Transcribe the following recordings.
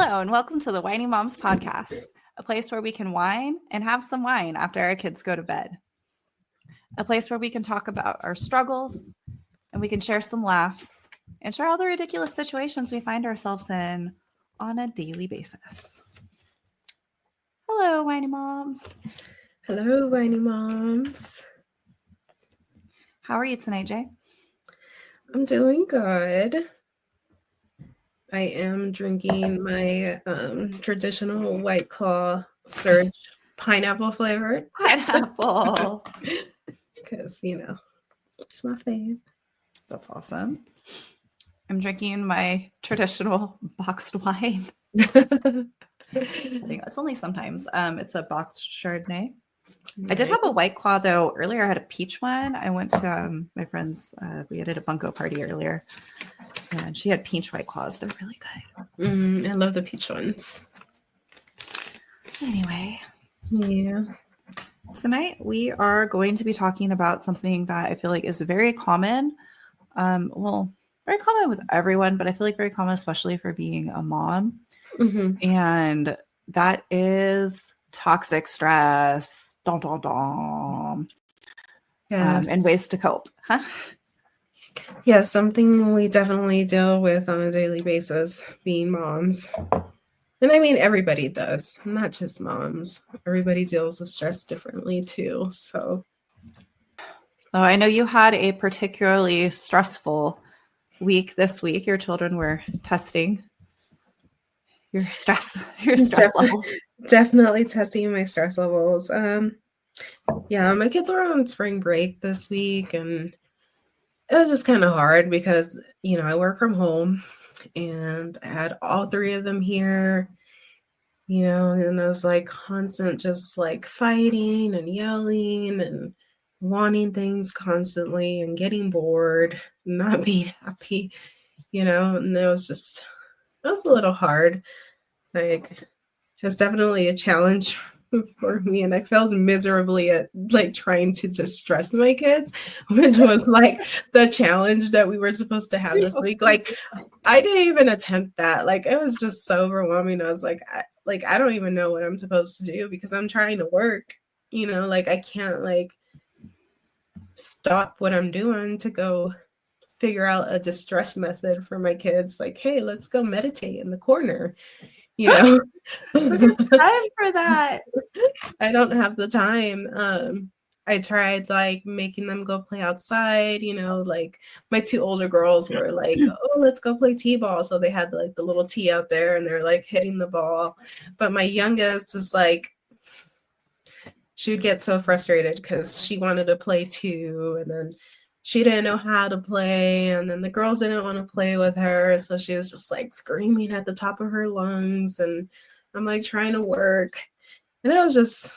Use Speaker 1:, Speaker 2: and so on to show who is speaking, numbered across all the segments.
Speaker 1: Hello, and welcome to the Whiny Moms Podcast, a place where we can whine and have some wine after our kids go to bed. A place where we can talk about our struggles and we can share some laughs and share all the ridiculous situations we find ourselves in on a daily basis. Hello, Whiny Moms.
Speaker 2: Hello, Whiny Moms.
Speaker 1: How are you tonight, Jay?
Speaker 2: I'm doing good. I am drinking my traditional White Claw Surge pineapple flavored.
Speaker 1: Pineapple.
Speaker 2: Because, it's my fave.
Speaker 1: That's awesome. I'm drinking my traditional boxed wine. It's only sometimes. It's a boxed Chardonnay. Nice. I did have a White Claw, though. Earlier, I had a peach one. I went to my friend's. We had a bunko party earlier, and she had peach White Claws. They're really good.
Speaker 2: I love the peach ones.
Speaker 1: Anyway.
Speaker 2: Yeah.
Speaker 1: Tonight, we are going to be talking about something that I feel like is very common. Very common with everyone, but I feel like very common, especially for being a mom.
Speaker 2: Mm-hmm.
Speaker 1: And that is toxic stress. Dum, dum, dum.
Speaker 2: Yes.
Speaker 1: And ways to cope. Huh?
Speaker 2: Yeah, something we definitely deal with on a daily basis, being moms. And I mean, everybody does, not just moms. Everybody deals with stress differently too. So,
Speaker 1: I know you had a particularly stressful week this week. Your children were testing your stress levels.
Speaker 2: Definitely testing my stress levels. Yeah, my kids were on spring break this week, and it was just kind of hard because, I work from home and I had all three of them here, and I was like constant, just like fighting and yelling and wanting things constantly and getting bored, not being happy, and it was a little hard. Like, it was definitely a challenge for me, and I failed miserably at like trying to just stress my kids, which was like the challenge that we were supposed to have this week. Like, I didn't even attempt that. Like, it was just so overwhelming. I was like, I don't even know what I'm supposed to do because I'm trying to work, like I can't like stop what I'm doing to go figure out a distress method for my kids. Like, hey, let's go meditate in the corner.
Speaker 1: We have time for that.
Speaker 2: I don't have the time. I tried like making them go play outside, like my two older girls were like, oh, let's go play t-ball. So they had like the little tee out there and they're like hitting the ball. But my youngest is like, she would get so frustrated because she wanted to play too. And then she didn't know how to play. And then the girls didn't want to play with her. So she was just like screaming at the top of her lungs. And I'm like trying to work. And it was just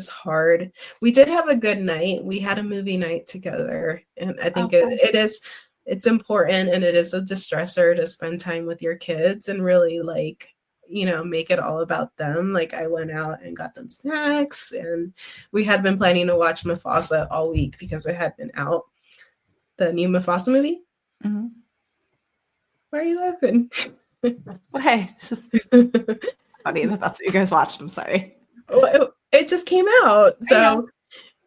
Speaker 2: hard. We did have a good night. We had a movie night together. And I think it's important, and it is a distressor to spend time with your kids and really like, make it all about them. Like, I went out and got them snacks, and we had been planning to watch Mufasa all week because it had been out, the new Mufasa movie.
Speaker 1: Mm-hmm.
Speaker 2: Why are you laughing?
Speaker 1: Well, hey, it's funny that's what you guys watched. I'm sorry.
Speaker 2: Well, it just came out, so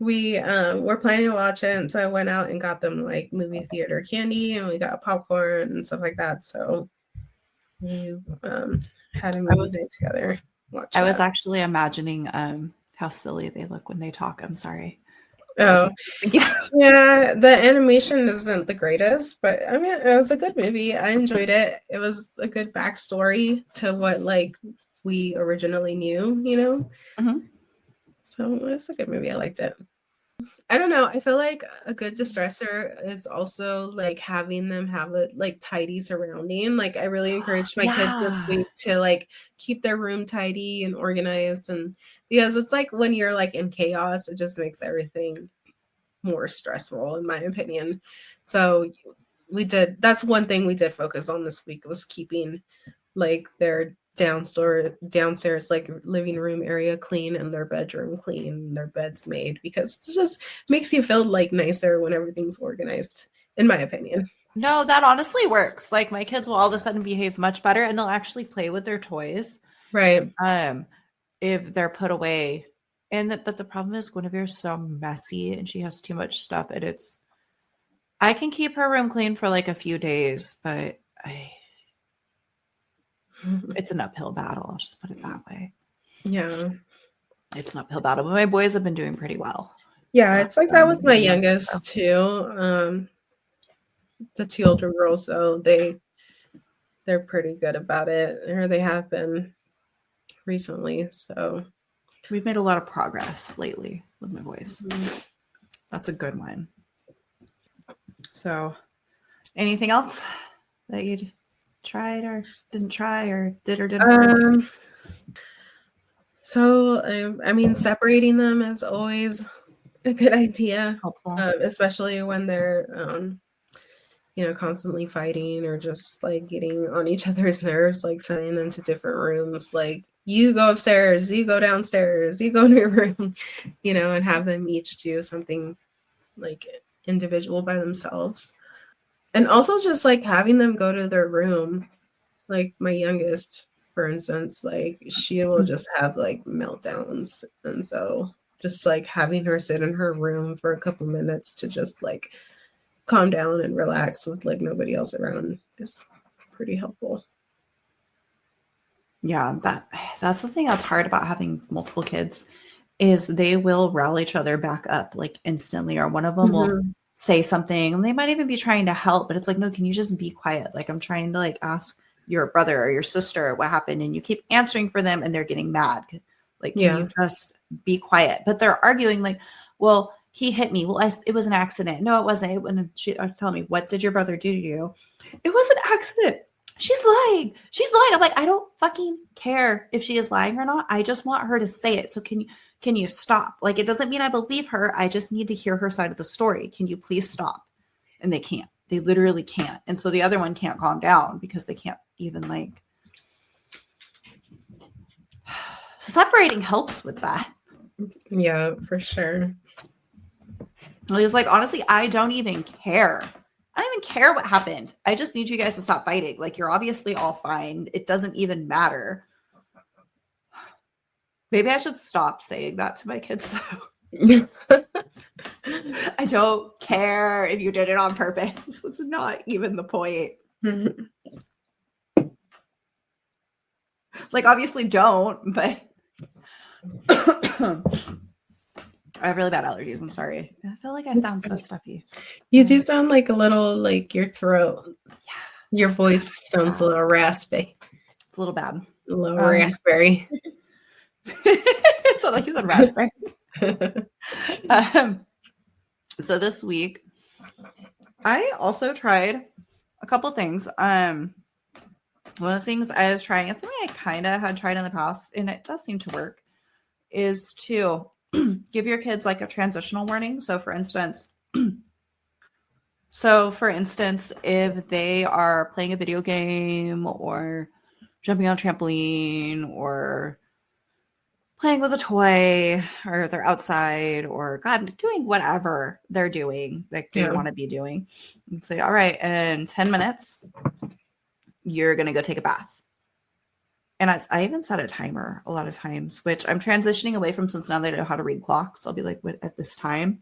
Speaker 2: we were planning to watch it, and so I went out and got them like movie theater candy, and we got popcorn and stuff like that. So we had a movie night together.
Speaker 1: I was actually imagining how silly they look when they talk. I'm sorry.
Speaker 2: Oh, yeah, the animation isn't the greatest, but I mean, it was a good movie. I enjoyed it. It was a good backstory to what like we originally knew,
Speaker 1: Mm-hmm.
Speaker 2: So it's a good movie. I liked it. I don't know. I feel like a good distressor is also like having them have a like tidy surrounding. Like, I really encouraged my kids this week to like keep their room tidy and organized, and because it's like when you're like in chaos, it just makes everything more stressful, in my opinion. So that's one thing we did focus on this week, was keeping like their downstairs like living room area clean and their bedroom clean, their beds made, because it just makes you feel like nicer when everything's organized, in my opinion.
Speaker 1: No, that honestly works. Like my kids will all of a sudden behave much better and they'll actually play with their toys.
Speaker 2: Right.
Speaker 1: If they're put away. But the problem is Guinevere's so messy and she has too much stuff and I can keep her room clean for like a few days, but it's an uphill battle. I'll just put it that way.
Speaker 2: Yeah.
Speaker 1: It's an uphill battle, but my boys have been doing pretty well.
Speaker 2: Yeah, it's like that with my youngest too. The two older girls, though, they're pretty good about it, or they have been recently. So
Speaker 1: we've made a lot of progress lately with my boys. That's a good one. So, anything else that you'd tried or didn't try or did or didn't work?
Speaker 2: So, I mean, separating them is always a good idea.
Speaker 1: Helpful.
Speaker 2: Especially when they're, constantly fighting or just like getting on each other's nerves, like sending them to different rooms. Like, you go upstairs, you go downstairs, you go in your room, and have them each do something like individual by themselves. And also just like having them go to their room, like my youngest, for instance, like she will just have like meltdowns. And so just like having her sit in her room for a couple minutes to just like calm down and relax with like nobody else around is pretty helpful.
Speaker 1: Yeah, that's the thing that's hard about having multiple kids is they will rally each other back up like instantly, or one of them will say something and they might even be trying to help, but it's like, no, can you just be quiet? Like I'm trying to like ask your brother or your sister what happened and you keep answering for them and they're getting mad. Like, can you just be quiet? But they're arguing like, well, he hit me. Well, it was an accident. No, it wasn't. When she telling me, what did your brother do to you? It was an accident. She's lying. She's lying. I'm like, I don't fucking care if she is lying or not. I just want her to say it. So can you stop? Like, it doesn't mean I believe her. I just need to hear her side of the story. Can you please stop? And they can't. They literally can't. And so the other one can't calm down because they can't even like. Separating helps with that.
Speaker 2: Yeah, for sure.
Speaker 1: It's like, honestly, I don't even care. I don't even care what happened. I just need you guys to stop fighting. Like, you're obviously all fine. It doesn't even matter. Maybe I should stop saying that to my kids, though. I don't care if you did it on purpose. That's not even the point. Like, obviously don't, but I have really bad allergies. I'm sorry. I feel like I sound so stuffy.
Speaker 2: You do sound like a little, like your throat. Yeah. Your voice sounds a little raspy.
Speaker 1: It's a little bad.
Speaker 2: A little raspberry.
Speaker 1: It sounded like you said raspberry. So this week, I also tried a couple things. One of the things I was trying, it's something I kind of had tried in the past, and it does seem to work, is to give your kids like a transitional warning. So for instance, if they are playing a video game or jumping on a trampoline or playing with a toy, or they're outside, or God, doing whatever they're doing, like they want to be doing, and say, all right, in 10 minutes, you're going to go take a bath. And I even set a timer a lot of times, which I'm transitioning away from since now they know how to read clocks. I'll be like, at this time.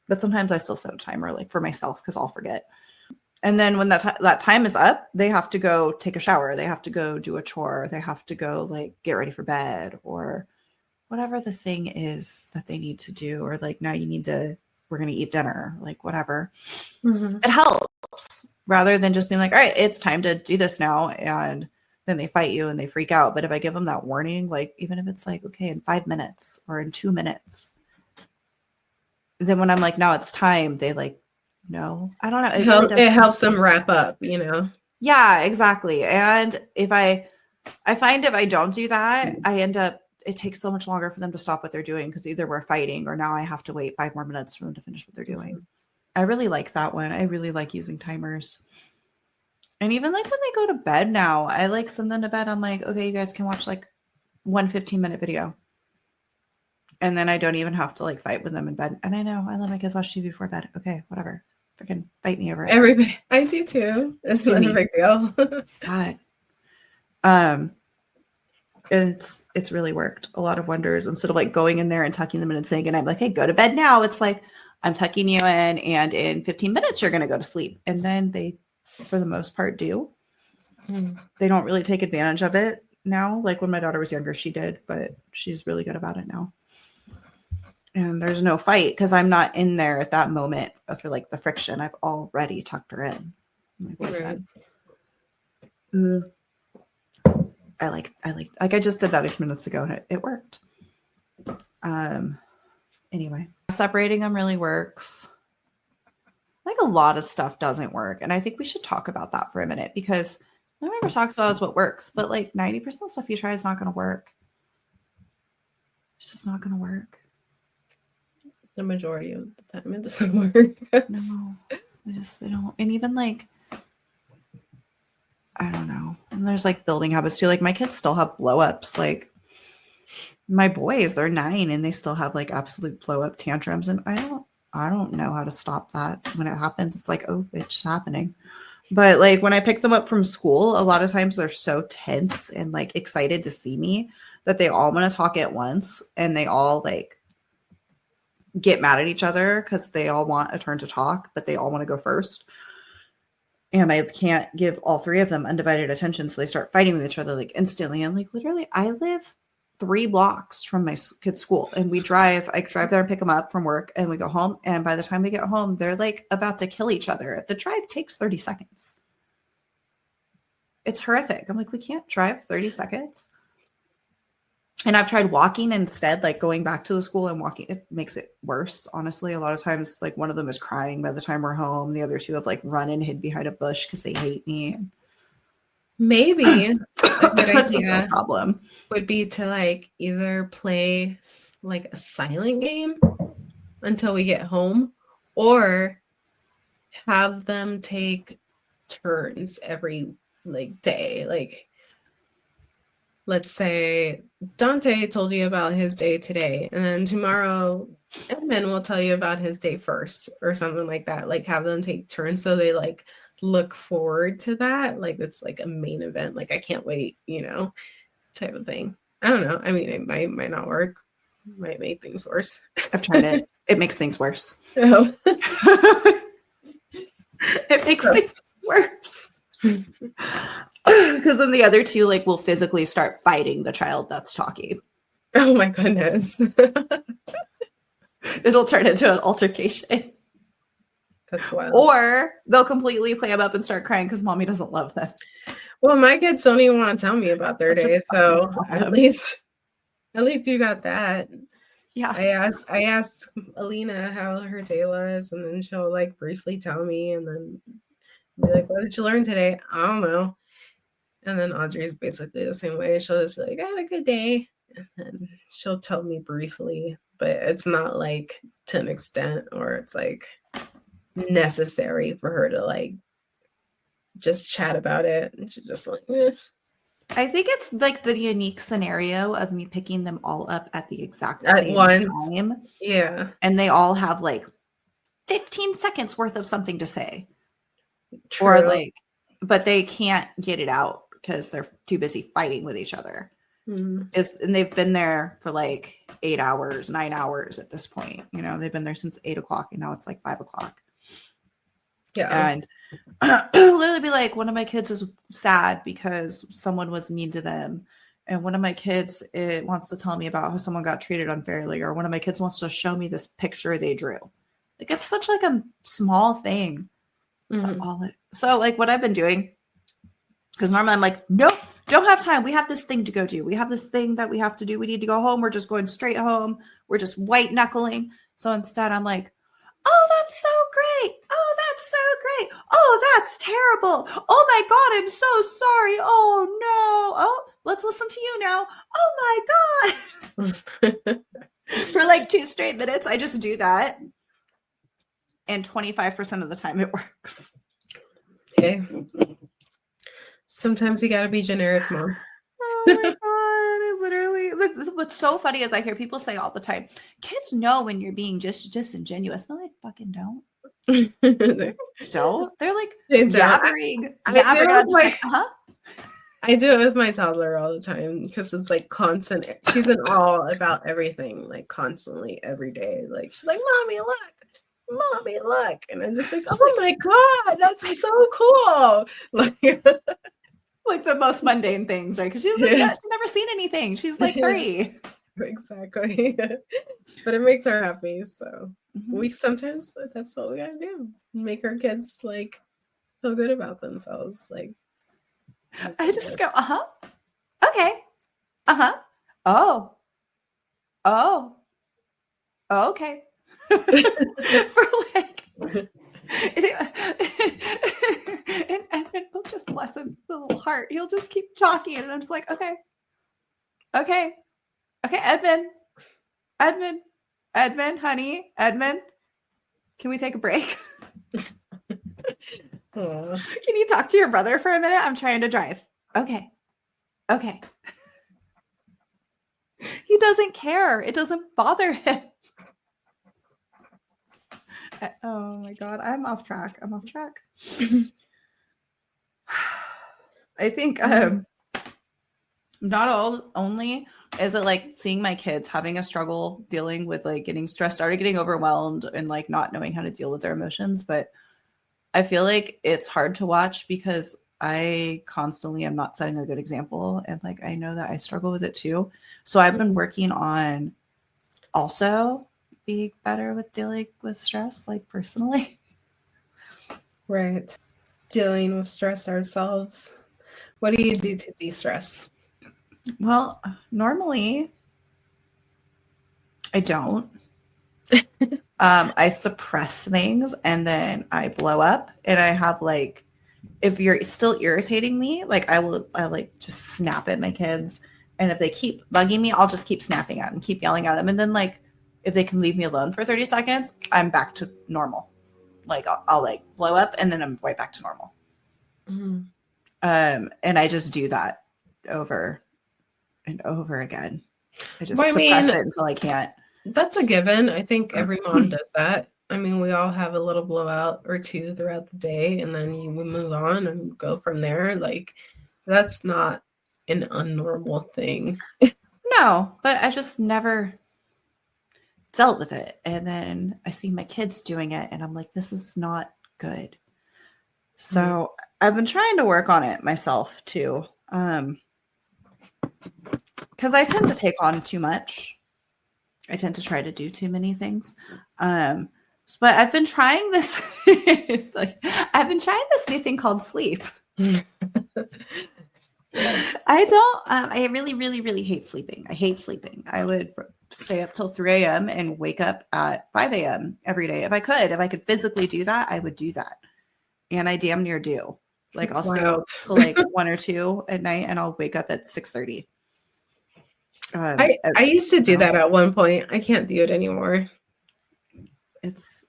Speaker 1: But sometimes I still set a timer like for myself because I'll forget. And then when that time is up, they have to go take a shower. They have to go do a chore. They have to go like get ready for bed or whatever the thing is that they need to do. Or like, now we're going to eat dinner, like whatever. Mm-hmm. It helps rather than just being like, all right, it's time to do this now. And then they fight you and they freak out. But if I give them that warning, like even if it's like, okay, in 5 minutes or in 2 minutes, then when I'm like, now it's time, they like, no, I don't know.
Speaker 2: It helps them wrap up,
Speaker 1: Yeah, exactly. And if I find if I don't do that, it takes so much longer for them to stop what they're doing because either we're fighting or now I have to wait 5 more minutes for them to finish what they're doing. I really like that one. I really like using timers. And even like when they go to bed now, I like send them to bed. I'm like, okay, you guys can watch like one 15-minute video. And then I don't even have to like fight with them in bed. And I know I let my kids watch TV before bed. Okay, whatever. Freaking fight me over it.
Speaker 2: Everybody, I do too. It's not a big deal.
Speaker 1: God. It's really worked a lot of wonders. Instead of like going in there and tucking them in and saying, and I'm like, hey, go to bed now. It's like, I'm tucking you in, and in 15 minutes, you're going to go to sleep. And then they, for the most part, do. They don't really take advantage of it now. Like when my daughter was younger, she did, but she's really good about it now. And there's no fight because I'm not in there at that moment of like the friction. I've already tucked her in. I just did that a few minutes ago and it worked. Anyway, separating them really works. Like a lot of stuff doesn't work. And I think we should talk about that for a minute because no one ever talks about is what works, but like 90% of stuff you try is not going to work. It's just not going to work.
Speaker 2: The majority of the time it doesn't work.
Speaker 1: No, they don't. And even like, I don't know. And there's like building habits too. Like my kids still have blow ups. Like my boys, they're 9 and they still have like absolute blow up tantrums. And I don't know how to stop that when it happens. It's like, oh, it's happening. But like when I pick them up from school, a lot of times they're so tense and like excited to see me that they all want to talk at once. And they all like get mad at each other because they all want a turn to talk, but they all want to go first. And I can't give all 3 of them undivided attention. So they start fighting with each other like instantly. And like literally, I live 3 blocks from my kid's school and I drive there and pick them up from work and we go home. And by the time we get home, they're like about to kill each other. The drive takes 30 seconds. It's horrific. I'm like, we can't drive 30 seconds. And I've tried walking instead, like going back to the school and walking. It makes it worse. Honestly, a lot of times, like one of them is crying by the time we're home. The other 2 have like run and hid behind a bush because they hate me.
Speaker 2: Maybe a good idea
Speaker 1: a problem
Speaker 2: would be to like either play like a silent game until we get home or have them take turns every like day. Like let's say Dante told you about his day today and then tomorrow Edmund will tell you about his day first or something like that. Like have them take turns so they like look forward to that, like it's like a main event, like I can't wait, type of thing. I don't know. I mean, it might not work, might make things worse.
Speaker 1: I've tried it. It makes things worse.
Speaker 2: Oh.
Speaker 1: It makes things worse because then the other 2 like will physically start fighting the child that's talking.
Speaker 2: Oh my goodness.
Speaker 1: It'll turn into an altercation.
Speaker 2: That's wild.
Speaker 1: Or they'll completely clam up and start crying because mommy doesn't love them.
Speaker 2: Well, my kids don't even want to tell me about their day, so at least you got that.
Speaker 1: Yeah.
Speaker 2: I asked Alina how her day was, and then she'll like briefly tell me, and then be like, "What did you learn today?" I don't know. And then Audrey's basically the same way. She'll just be like, "I had a good day," and then she'll tell me briefly, but it's not like to an extent, or it's like necessary for her to like just chat about it. And she's just like, eh.
Speaker 1: I think it's like the unique scenario of me picking them all up at the exact
Speaker 2: At once.
Speaker 1: time.
Speaker 2: Yeah.
Speaker 1: And they all have like 15 seconds worth of something to say.
Speaker 2: True.
Speaker 1: Or like, but they can't get it out because they're too busy fighting with each other. And they've been there for like 8 hours, 9 hours at this point. They've been there since 8 o'clock and now it's like 5 o'clock.
Speaker 2: Yeah.
Speaker 1: And literally be like, one of my kids is sad because someone was mean to them. And one of my kids wants to tell me about how someone got treated unfairly. Or one of my kids wants to show me this picture they drew. Like it's such like a small thing. So like what I've been doing, because normally I'm like, nope, don't have time. We have this thing to go do. We have this thing that we have to do. We need to go home. We're just going straight home. We're just white knuckling. So instead I'm like, oh, that's so great. Oh, that's so great. Oh, that's terrible. Oh my God, I'm so sorry. Oh no. Oh, let's listen to you now. Oh my God. For like 2 straight minutes, I just do that. And 25% of the time it works.
Speaker 2: Okay. Sometimes you gotta be generic, Mom.
Speaker 1: Oh my God. I literally, what's so funny is I hear people say all the time, kids know when you're being just disingenuous. No, they fucking don't. So they're like
Speaker 2: They don't.
Speaker 1: yabbering.
Speaker 2: I do
Speaker 1: And
Speaker 2: it
Speaker 1: I'm
Speaker 2: with
Speaker 1: just like,
Speaker 2: I do it with my toddler all the time because it's like constant. She's in awe about everything, like constantly every day. Like she's like, "Mommy, look, Mommy, look," and I'm just like, "Oh my God, that's so cool!"
Speaker 1: Like the most mundane things, right? Because she's never seen anything. She's like 3.
Speaker 2: Exactly. But it makes her happy. So
Speaker 1: Mm-hmm.
Speaker 2: we sometimes that's what we gotta do. Make our kids like feel good about themselves. Like
Speaker 1: I just go, okay, oh, oh, okay. For like, and he'll just bless him, the little heart. He'll just keep talking, and I'm just like, okay, Edmund, honey, Edmund, can we take a break? Can you talk to your brother for a minute? I'm trying to drive. Okay. He doesn't care. It doesn't bother him. Oh my God. I'm off track. I think not only is it like seeing my kids having a struggle dealing with like getting stressed out or getting overwhelmed and like not knowing how to deal with their emotions, but I feel like it's hard to watch because I constantly am not setting a good example. And like, I know that I struggle with it too. So I've been working on also being better with dealing with stress, like personally.
Speaker 2: Right. Dealing with stress ourselves. What do you do to de-stress?
Speaker 1: Well, normally I don't. I suppress things and then I blow up and I have like, if you're still irritating me, like I like just snap at my kids. And if they keep bugging me, I'll just keep snapping at them, keep yelling at them. And then like, if they can leave me alone for 30 seconds, I'm back to normal. Like I'll like blow up and then I'm right back to normal.
Speaker 2: Mm-hmm.
Speaker 1: And I just do that over and over again. I just suppress it until I can't.
Speaker 2: That's a given. I think every mom does that. I mean, we all have a little blowout or two throughout the day, and then we move on and go from there. Like, that's not an unnormal thing.
Speaker 1: No, but I just never dealt with it. And then I see my kids doing it, and I'm like, this is not good. So I've been trying to work on it myself too. Because I tend to take on too much. I tend to try to do too many things. But I've been trying this. I've been trying this new thing called sleep. I really, really, really hate sleeping. I hate sleeping. I would stay up till 3 a.m. and wake up at 5 a.m. every day. If I could physically do that, I would do that. And I damn near do. Like I'll stay up till like 1 or 2 at night and I'll wake up at 6:30.
Speaker 2: I used to do that at one point. I can't do it anymore.
Speaker 1: It's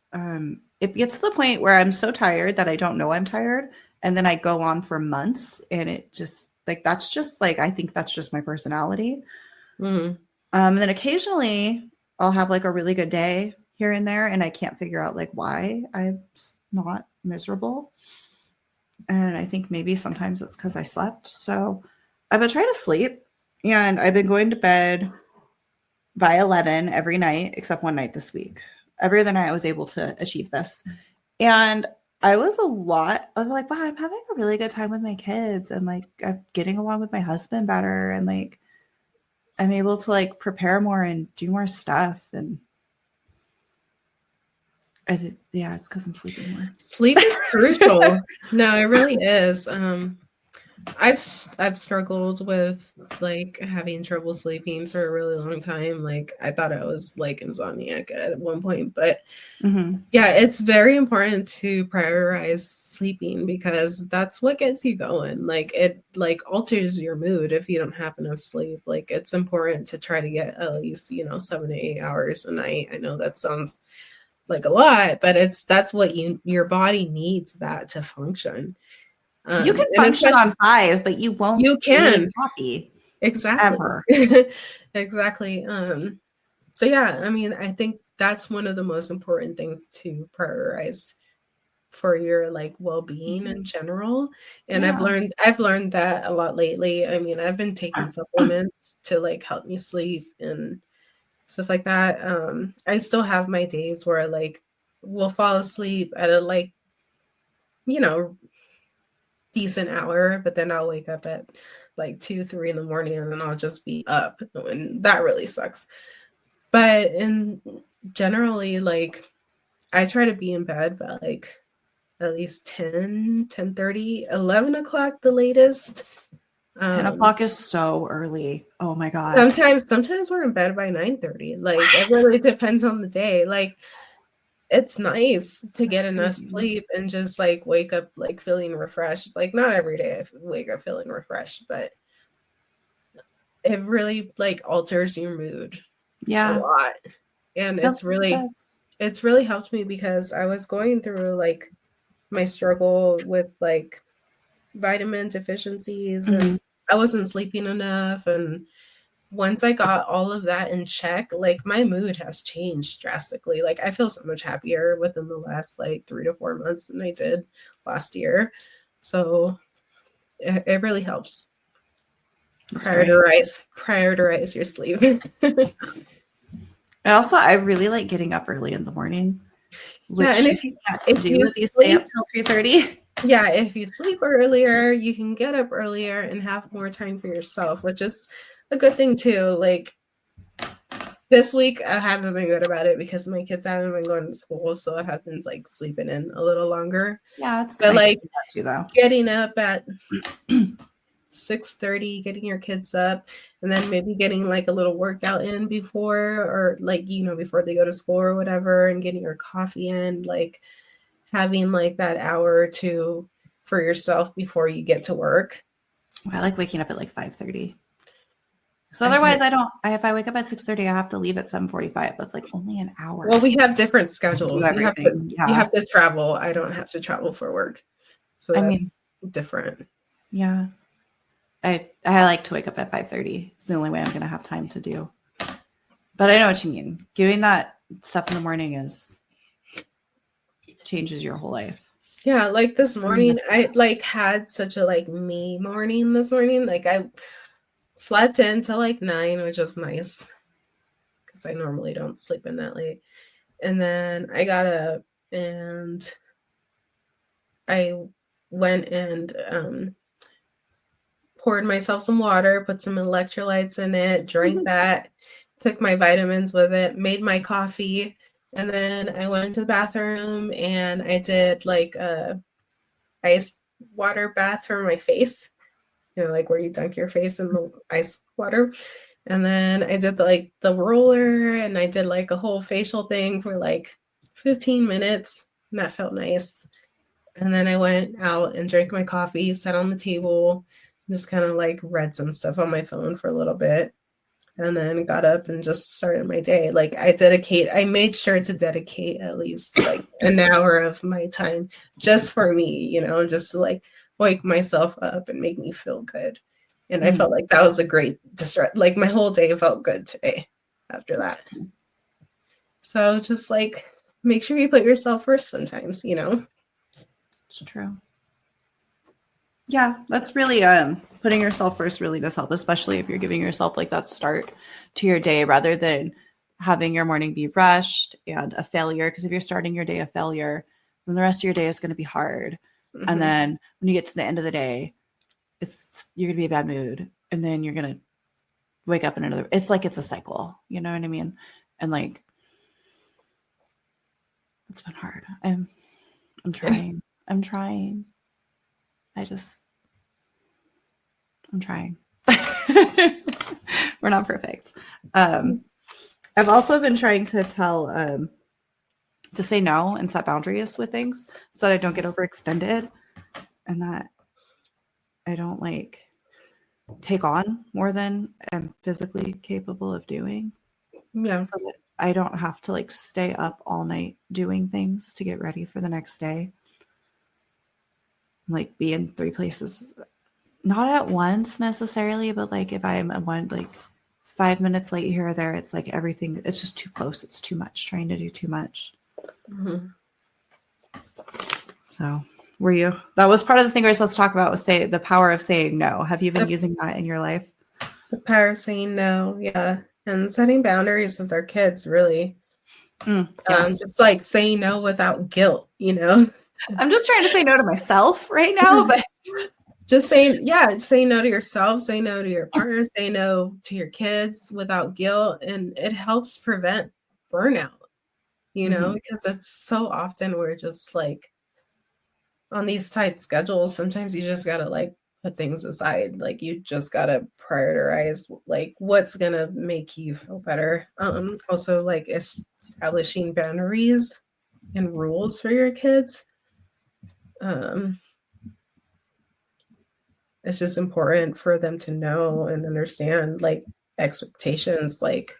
Speaker 1: it gets to the point where I'm so tired that I don't know I'm tired. And then I go on for months and it just like, that's just like, I think that's just my personality.
Speaker 2: Mm-hmm.
Speaker 1: And then occasionally I'll have like a really good day here and there. And I can't figure out like why I'm not miserable. And I think maybe sometimes it's because I slept. So I've been trying to sleep and I've been going to bed by 11 every night, except one night this week. Every other night I was able to achieve this. And I was a lot of like, wow, I'm having a really good time with my kids and like I'm getting along with my husband better. And like, I'm able to like prepare more and do more stuff. And yeah, it's because I'm sleeping more.
Speaker 2: Sleep is crucial. No, it really is. I've struggled with like having trouble sleeping for a really long time. Like I thought I was like insomniac at one point, but yeah, it's very important to prioritize sleeping because that's what gets you going. Like it like alters your mood if you don't have enough sleep. Like it's important to try to get at least, 7 to 8 hours a night. I know that sounds like a lot, but that's what your body needs that to function.
Speaker 1: You can function on 5, but you won't be happy.
Speaker 2: Exactly.
Speaker 1: Ever.
Speaker 2: Exactly. So yeah, I mean, I think that's one of the most important things to prioritize for your like well-being in general. And
Speaker 1: Yeah.
Speaker 2: I've learned that a lot lately. I mean, I've been taking supplements to like help me sleep and stuff like that. I still have my days where I like will fall asleep at a like, you know, decent hour, but then I'll wake up at like 2, 3 in the morning and then I'll just be up. And that really sucks. But in generally, like I try to be in bed by like at least 10:30, 11 o'clock the latest.
Speaker 1: 10 o'clock is so early. Oh my God.
Speaker 2: Sometimes we're in bed by 9:30. Like it really depends on the day. Like it's nice to get enough sleep and just like wake up like feeling refreshed. Like not every day I wake up feeling refreshed, but it really like alters your mood a lot. And it's really helped me because I was going through like my struggle with like vitamin deficiencies and I wasn't sleeping enough. And once I got all of that in check, like my mood has changed drastically. Like I feel so much happier within the last like 3 to 4 months than I did last year. So it really helps. Prioritize your sleep.
Speaker 1: I really like getting up early in the morning.
Speaker 2: Yeah, and if you
Speaker 1: stay up till 2:30.
Speaker 2: Yeah, if you sleep earlier, you can get up earlier and have more time for yourself, which is a good thing too. Like this week, I haven't been good about it because my kids haven't been going to school, so I have been like sleeping in a little longer.
Speaker 1: Yeah, it's
Speaker 2: good. But
Speaker 1: nice
Speaker 2: like
Speaker 1: too, though.
Speaker 2: Getting up at 6:30, getting your kids up, and then maybe getting like a little workout in before, or like before they go to school or whatever, and getting your coffee in, like having like that hour or two for yourself before you get to work.
Speaker 1: I like waking up at like 5:30. So otherwise if I wake up at 6:30, I have to leave at 7:45. That's like only an hour.
Speaker 2: Well, we have different schedules. You have to travel. I don't have to travel for work. So that's different.
Speaker 1: Yeah. I like to wake up at 5:30. It's the only way I'm going to have time to do. But I know what you mean. Doing that stuff in the morning changes your whole life.
Speaker 2: Yeah, like this morning, I like had such a like me morning this morning. Like I slept in till like 9, which was nice because I normally don't sleep in that late. And then I got up and I went and poured myself some water, put some electrolytes in it, drank that, took my vitamins with it, made my coffee, and then I went to the bathroom and I did like a ice water bath for my face, like where you dunk your face in the ice water. And then I did the roller and I did like a whole facial thing for like 15 minutes and that felt nice. And then I went out and drank my coffee, sat on the table, just kind of like read some stuff on my phone for a little bit, and then got up and just started my day. Like I made sure to dedicate at least like an hour of my time just for me, just to like wake myself up and make me feel good. And I felt like that was a great distract. Like my whole day felt good today after that. So just like make sure you put yourself first sometimes,
Speaker 1: It's true. Yeah, that's really putting yourself first really does help, especially if you're giving yourself like that start to your day rather than having your morning be rushed and a failure. Because if you're starting your day a failure, then the rest of your day is going to be hard. Mm-hmm. And then when you get to the end of the day, you're going to be in a bad mood. And then you're going to wake up in another. It's like it's a cycle. You know what I mean? And like, it's been hard. I'm trying. I'm trying. I'm trying. We're not perfect. I've also been trying to to say no and set boundaries with things so that I don't get overextended and that I don't like take on more than I'm physically capable of doing.
Speaker 2: Yeah.
Speaker 1: So that I don't have to like stay up all night doing things to get ready for the next day. Like be in 3 places, not at once necessarily, but like if I'm like 5 minutes late here or there, it's like everything, it's just too close. It's too much, trying to do too much.
Speaker 2: Mm-hmm.
Speaker 1: So were you? That was part of the thing we were supposed to talk about, was the power of saying no. Have you been using that in your life?
Speaker 2: The power of saying no, yeah. And setting boundaries with our kids, really.
Speaker 1: Yes.
Speaker 2: Just like saying no without guilt, you know?
Speaker 1: I'm just trying to say no to myself right now, but
Speaker 2: just saying no to yourself, say no to your partner, say no to your kids without guilt. And it helps prevent burnout, you know, because it's so often we're just like on these tight schedules. Sometimes you just got to like put things aside. Like you just got to prioritize like what's going to make you feel better. Also like establishing boundaries and rules for your kids. It's just important for them to know and understand like expectations, like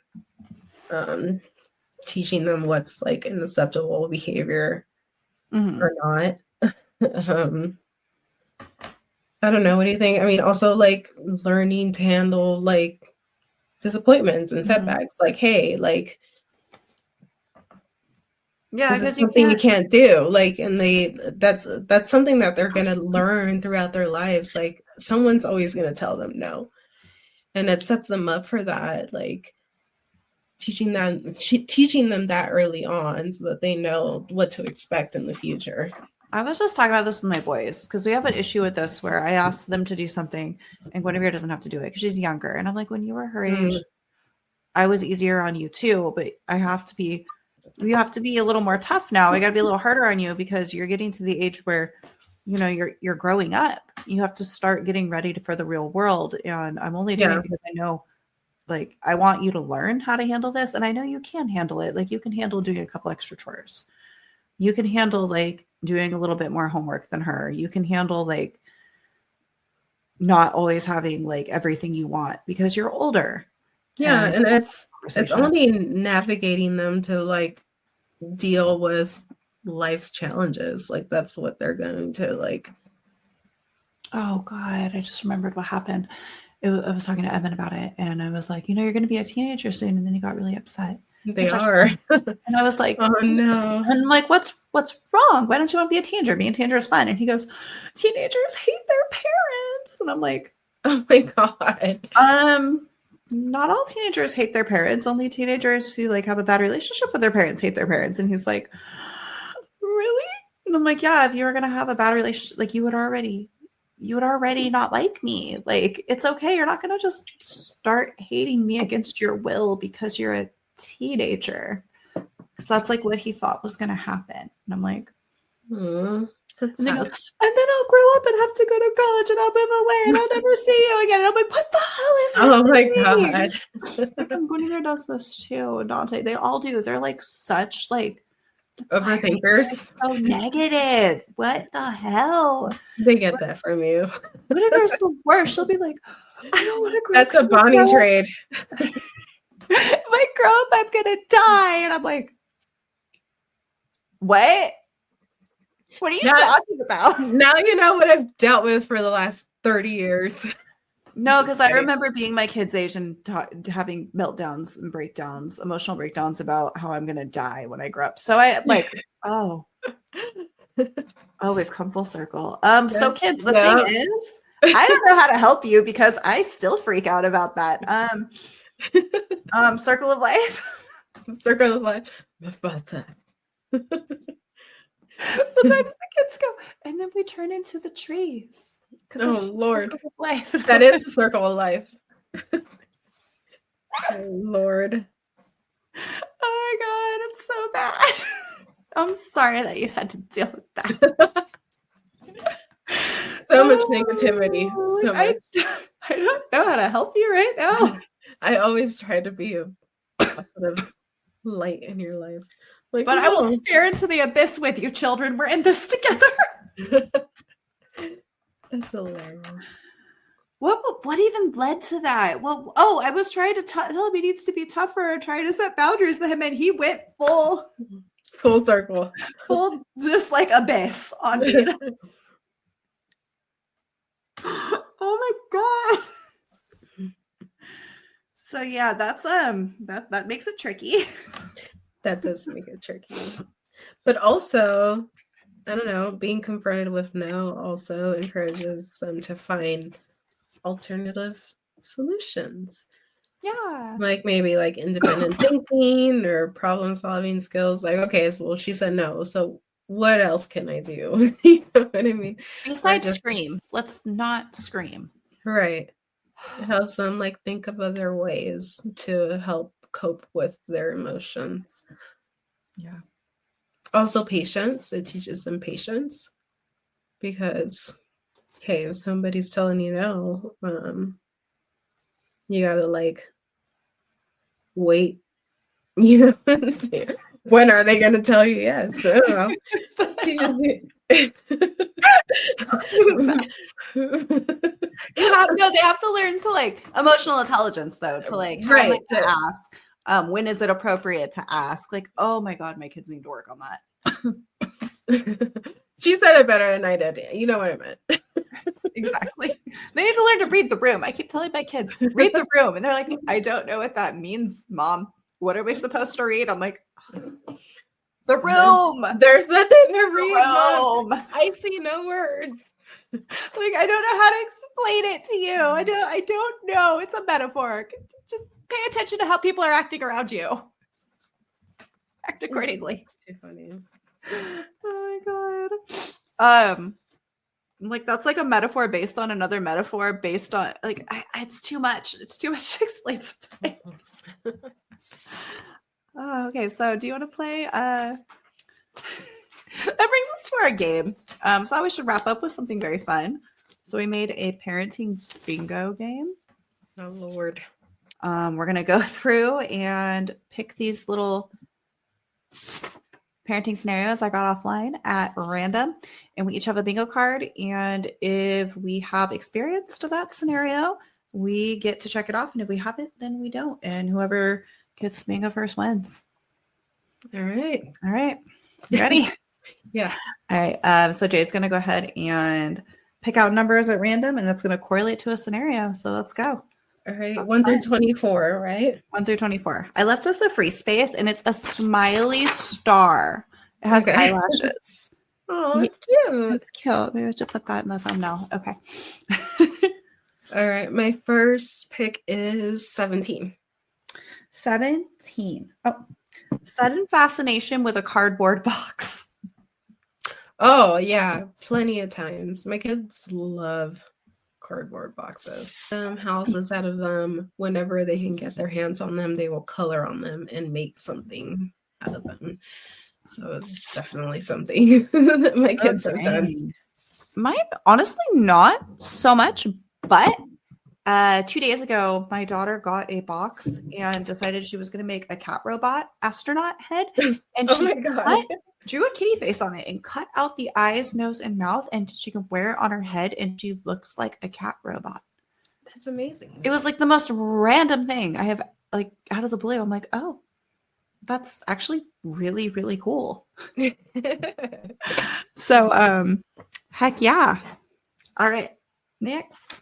Speaker 2: teaching them what's like an acceptable behavior or not. I don't know, what do you think? I mean, also like learning to handle like disappointments and setbacks. Like, hey, like,
Speaker 1: yeah,
Speaker 2: because something you can't do. Like, and that's something that they're gonna learn throughout their lives. Like, someone's always gonna tell them no, and it sets them up for that. Like, teaching them that early on so that they know what to expect in the future.
Speaker 1: I was just talking about this with my boys because we have an issue with this where I asked them to do something and Guinevere doesn't have to do it because she's younger. And I'm like, when you were her age, I was easier on you too, but you have to be a little more tough now. I got to be a little harder on you because you're getting to the age where, you know, you're growing up. You have to start getting ready for the real world. And I'm only doing it because I know, like, I want you to learn how to handle this. And I know you can handle it. Like, you can handle doing a couple extra chores. You can handle like doing a little bit more homework than her. You can handle like not always having like everything you want because you're older.
Speaker 2: Yeah, and it's only navigating them to like deal with life's challenges. Like that's what they're going to like.
Speaker 1: Oh God, I just remembered what happened. I was talking to Evan about it, and I was like, you know, you're going to be a teenager soon, and then he got really upset.
Speaker 2: They are.
Speaker 1: And I was like,
Speaker 2: oh no.
Speaker 1: And I'm like, what's wrong? Why don't you want to be a teenager? Being a teenager is fun. And he goes, teenagers hate their parents. And I'm like,
Speaker 2: oh my God.
Speaker 1: Not all teenagers hate their parents. Only teenagers who like have a bad relationship with their parents hate their parents. And he's like, really? And I'm like, yeah, if you were gonna have a bad relationship, like you would already not like me. Like, it's okay. You're not gonna just start hating me against your will because you're a teenager. So that's like what he thought was going to happen. And I'm like, and then goes, and then I'll grow up and have to go to college and I'll move away and I'll never see you again. And I'm like, what the hell is happening?
Speaker 2: Oh my God.
Speaker 1: Like, Guinevere does this too. Dante, they all do. They're like such like
Speaker 2: overthinkers.
Speaker 1: So negative. What the hell?
Speaker 2: They get that from you.
Speaker 1: Guinevere's the worst. She'll be like, I don't want to grow
Speaker 2: up. That's a bonding trade.
Speaker 1: If I grow up, I'm gonna die. And I'm like, what? What are you talking about?
Speaker 2: Now you know what I've dealt with for the last 30 years.
Speaker 1: No, because I remember being my kid's age and having meltdowns and breakdowns, emotional breakdowns about how I'm going to die when I grow up. So I like, we've come full circle. So kids, the thing is, I don't know how to help you because I still freak out about that. Circle of life.
Speaker 2: Circle of life.
Speaker 1: Sometimes the kids go, and then we turn into the trees.
Speaker 2: Oh Lord,
Speaker 1: life.
Speaker 2: That is the circle of life. Oh Lord.
Speaker 1: Oh my God, it's so bad. I'm sorry that you had to deal with that.
Speaker 2: So much negativity. So much.
Speaker 1: I don't know how to help you right now.
Speaker 2: I always try to be a positive light in your life. Like,
Speaker 1: but I will stare into the abyss with you, children. We're in this together.
Speaker 2: That's hilarious.
Speaker 1: What even led to that? Well, I was trying to tell him he needs to be tougher, trying to set boundaries with him, and he went full
Speaker 2: circle,
Speaker 1: full just like abyss on me. Oh my God. So yeah, that's that makes it tricky.
Speaker 2: That does make it tricky. But also, I don't know, being confronted with no also encourages them to find alternative solutions.
Speaker 1: Yeah.
Speaker 2: Like maybe like independent thinking or problem solving skills. Like, okay, so well, she said no. So what else can I do? You know what I mean? Or
Speaker 1: Besides
Speaker 2: just
Speaker 1: scream, let's not scream.
Speaker 2: right. It helps them like think of other ways to help cope with their emotions.
Speaker 1: Yeah.
Speaker 2: Also patience. It teaches them patience because hey, if somebody's telling you no, you gotta like wait. You know, when are they gonna tell you yes? I don't know. Teaches me.
Speaker 1: They have to learn to like emotional intelligence though, to like how am I
Speaker 2: Right.
Speaker 1: to ask? When is it appropriate to ask? Like, oh my God, my kids need to work on that.
Speaker 2: She said it better than I did. You know what I meant.
Speaker 1: Exactly. They need to learn to read the room. I keep telling my kids, read the room. And they're like, I don't know what that means, Mom. What are we supposed to read? I'm like, the room.
Speaker 2: There's nothing to read,
Speaker 1: Mom.
Speaker 2: I see no words.
Speaker 1: Like, I don't know how to explain it to you. I don't know. It's a metaphor. Just pay attention to how people are acting around you. Act accordingly.
Speaker 2: It's too funny.
Speaker 1: Oh my God. Like that's like a metaphor based on another metaphor based on like it's too much. It's too much to explain sometimes. Okay, so do you want to play? That brings us to our game. Thought we should wrap up with something very fun. So we made a parenting bingo game.
Speaker 2: Oh Lord.
Speaker 1: We're gonna go through and pick these little parenting scenarios I got offline at random, and we each have a bingo card, and if we have experienced that scenario, we get to check it off, and if we haven't, then we don't, and whoever gets bingo first wins.
Speaker 2: All right.
Speaker 1: You ready?
Speaker 2: Yeah.
Speaker 1: All right, so Jay's gonna go ahead and pick out numbers at random, and that's gonna correlate to a scenario, so let's go.
Speaker 2: All right, 1 through 24, right?
Speaker 1: 1 through 24. I left us a free space, and it's a smiley star. It has eyelashes.
Speaker 2: Oh, it's cute.
Speaker 1: It's cute. Maybe I should put that in the thumbnail. Okay.
Speaker 2: All right, my first pick is 17.
Speaker 1: 17. Oh, sudden fascination with a cardboard box.
Speaker 2: Oh, yeah, plenty of times. My kids love cardboard boxes. Houses out of them. Whenever they can get their hands on them, they will color on them and make something out of them. So it's definitely something that my kids have done.
Speaker 1: Mine, honestly, not so much, but 2 days ago, my daughter got a box and decided she was going to make a cat robot astronaut head. And she drew a kitty face on it and cut out the eyes, nose, and mouth, and she can wear it on her head, and she looks like a cat robot.
Speaker 2: That's amazing.
Speaker 1: It was like the most random thing I have, like, out of the blue. I'm like, oh, that's actually really, really cool. So, heck yeah. All right, next.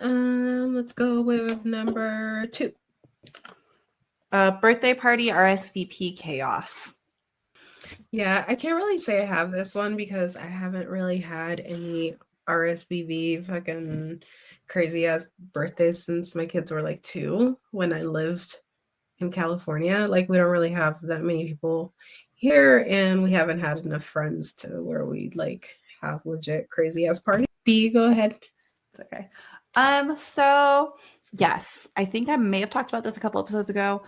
Speaker 2: Let's go with number 2.
Speaker 1: Birthday party RSVP chaos.
Speaker 2: Yeah, I can't really say I have this one because I haven't really had any RSVP fucking crazy ass birthdays since my kids were like 2 when I lived in California. Like we don't really have that many people here, and we haven't had enough friends to where we like have legit crazy ass parties. B, go ahead.
Speaker 1: It's okay. So yes, I think I may have talked about this a couple episodes ago.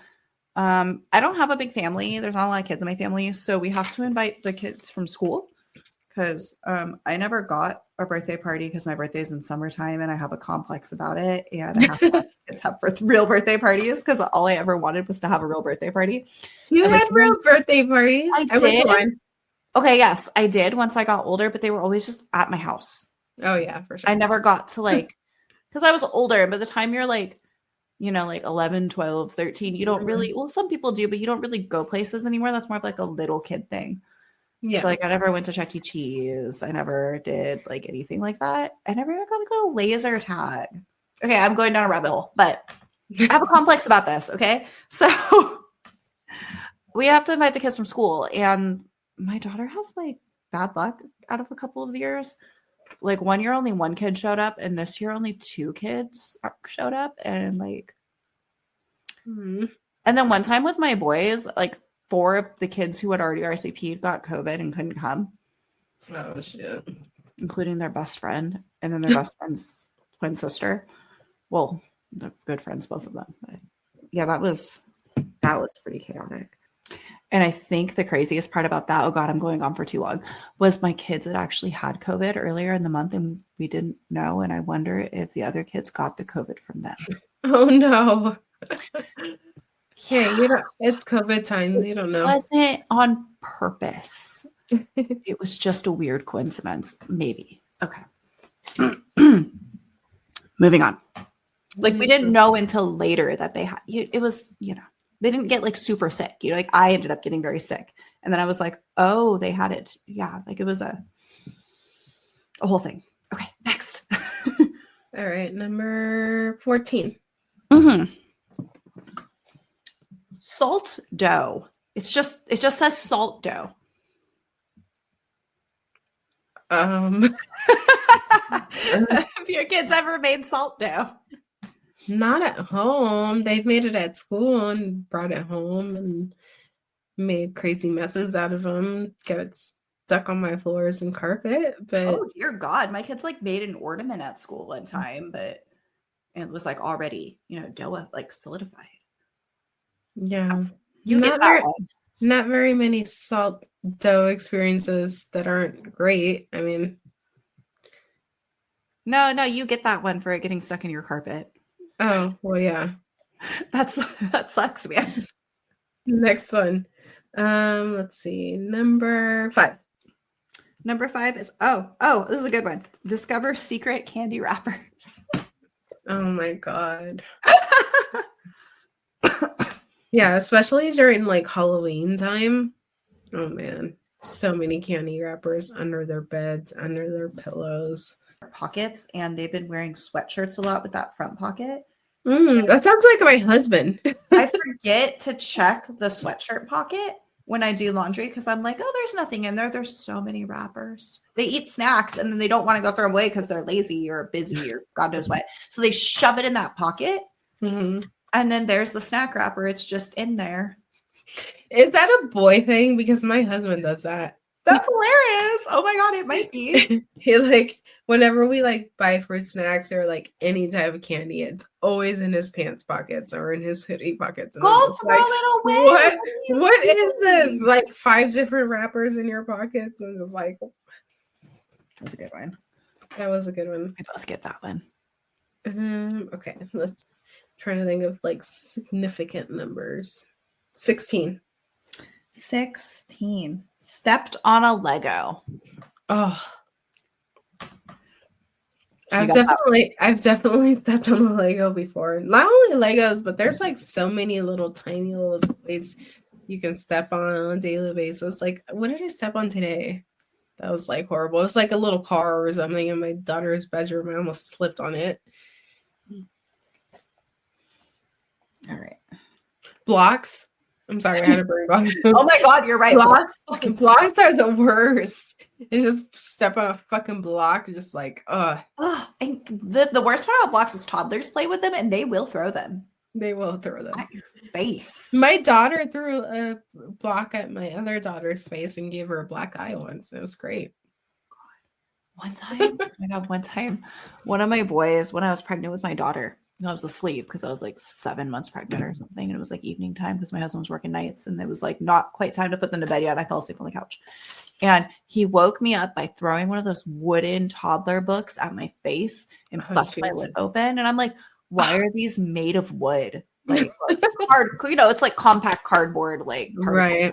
Speaker 1: I don't have a big family. There's not a lot of kids in my family, so we have to invite the kids from school because I never got a birthday party because my birthday is in summertime and I have a complex about it, and I have to have kids have real birthday parties because all I ever wanted was to have a real birthday party.
Speaker 2: You had real birthday parties?
Speaker 1: I went to one. Okay, yes, I did once I got older, but they were always just at my house.
Speaker 2: Oh yeah, for sure.
Speaker 1: I never got to like, because I was older, by the time you're like, you know, like 11, 12, 13, you don't really, well, some people do, but you don't really go places anymore. That's more of like a little kid thing. Yeah. So like I never went to Chuck E. Cheese. I never did like anything like that. I never even got to go to laser tag. Okay, I'm going down a rabbit hole, but I have a complex about this. Okay. So we have to invite the kids from school, and my daughter has like bad luck out of a couple of years. Like 1 year, only 1 kid showed up, and this year only 2 kids showed up. And like, and then one time with my boys, like 4 of the kids who had already RSVP'd got COVID and couldn't come.
Speaker 2: Oh shit!
Speaker 1: Including their best friend, and then their best friend's twin sister. Well, they're good friends, both of them. But yeah, that was pretty chaotic. And I think the craziest part about that, oh God, I'm going on for too long, was my kids had actually had COVID earlier in the month and we didn't know. And I wonder if the other kids got the COVID from them.
Speaker 2: Oh no. Yeah, it's COVID times. You don't know.
Speaker 1: It wasn't on purpose. It was just a weird coincidence. Maybe. Okay. Moving on. Like we didn't know until later that they had it was, they didn't get like super sick. Like I ended up getting very sick. And then I was like, oh, they had it. Yeah. Like it was a whole thing. Okay. Next.
Speaker 2: All right. Number 14.
Speaker 1: Salt dough. It just says salt dough. Have your kids ever made salt dough?
Speaker 2: Not at home. They've made it at school and brought it home and made crazy messes out of them. Get it stuck on my floors and carpet. But
Speaker 1: oh dear God, my kids like made an ornament at school one time, but it was like already, dough like solidified.
Speaker 2: Yeah,
Speaker 1: you get that one.
Speaker 2: Not very many salt dough experiences that aren't great. I mean,
Speaker 1: no, you get that one for it getting stuck in your carpet.
Speaker 2: Oh, well, yeah.
Speaker 1: That sucks, man.
Speaker 2: Next one. Let's see. Number 5.
Speaker 1: Number 5 is this is a good one. Discover secret candy wrappers.
Speaker 2: Oh my God. Yeah, especially during like Halloween time. Oh man. So many candy wrappers under their beds, under their pillows.
Speaker 1: Pockets, and they've been wearing sweatshirts a lot with that front pocket.
Speaker 2: That sounds like my husband.
Speaker 1: I forget to check the sweatshirt pocket when I do laundry because I'm like, oh, there's nothing in there. There's so many wrappers. They eat snacks and then they don't want to go throw them away because they're lazy or busy or God knows what. So they shove it in that pocket. And then there's the snack wrapper. It's just in there.
Speaker 2: Is that a boy thing? Because my husband does that.
Speaker 1: That's hilarious. Oh my God, it might be.
Speaker 2: He like, whenever we like buy fruit snacks or like any type of candy, it's always in his pants pockets or in his hoodie pockets. And
Speaker 1: go throw it away.
Speaker 2: What is this? Like 5 different wrappers in your pockets. And just like,
Speaker 1: that's a good one.
Speaker 2: That was a good one.
Speaker 1: We both get that one.
Speaker 2: Okay, let's try to think of like significant numbers. 16.
Speaker 1: Stepped on a Lego.
Speaker 2: Oh, I've definitely stepped on a Lego before. Not only Legos, but there's like so many little tiny little toys you can step on a daily basis. Like, what did I step on today? That was like horrible. It was like a little car or something in my daughter's bedroom. I almost slipped on it.
Speaker 1: All right.
Speaker 2: Blocks. I'm sorry, I had to bring blocks.
Speaker 1: Oh my God, you're right.
Speaker 2: Blocks are the worst. You just step on a fucking block, just like,
Speaker 1: and the worst part about blocks is toddlers play with them and they will throw them.
Speaker 2: They will throw them
Speaker 1: at your face.
Speaker 2: My daughter threw a block at my other daughter's face and gave her a black eye once. It was great.
Speaker 1: One time, one of my boys, when I was pregnant with my daughter, I was asleep because I was like 7 months pregnant or something. And it was like evening time because my husband was working nights and it was like not quite time to put them to bed yet. I fell asleep on the couch. And he woke me up by throwing one of those wooden toddler books at my face and bust my lip open. And I'm like, why are these made of wood? Like hard, it's like compact cardboard, like
Speaker 2: right.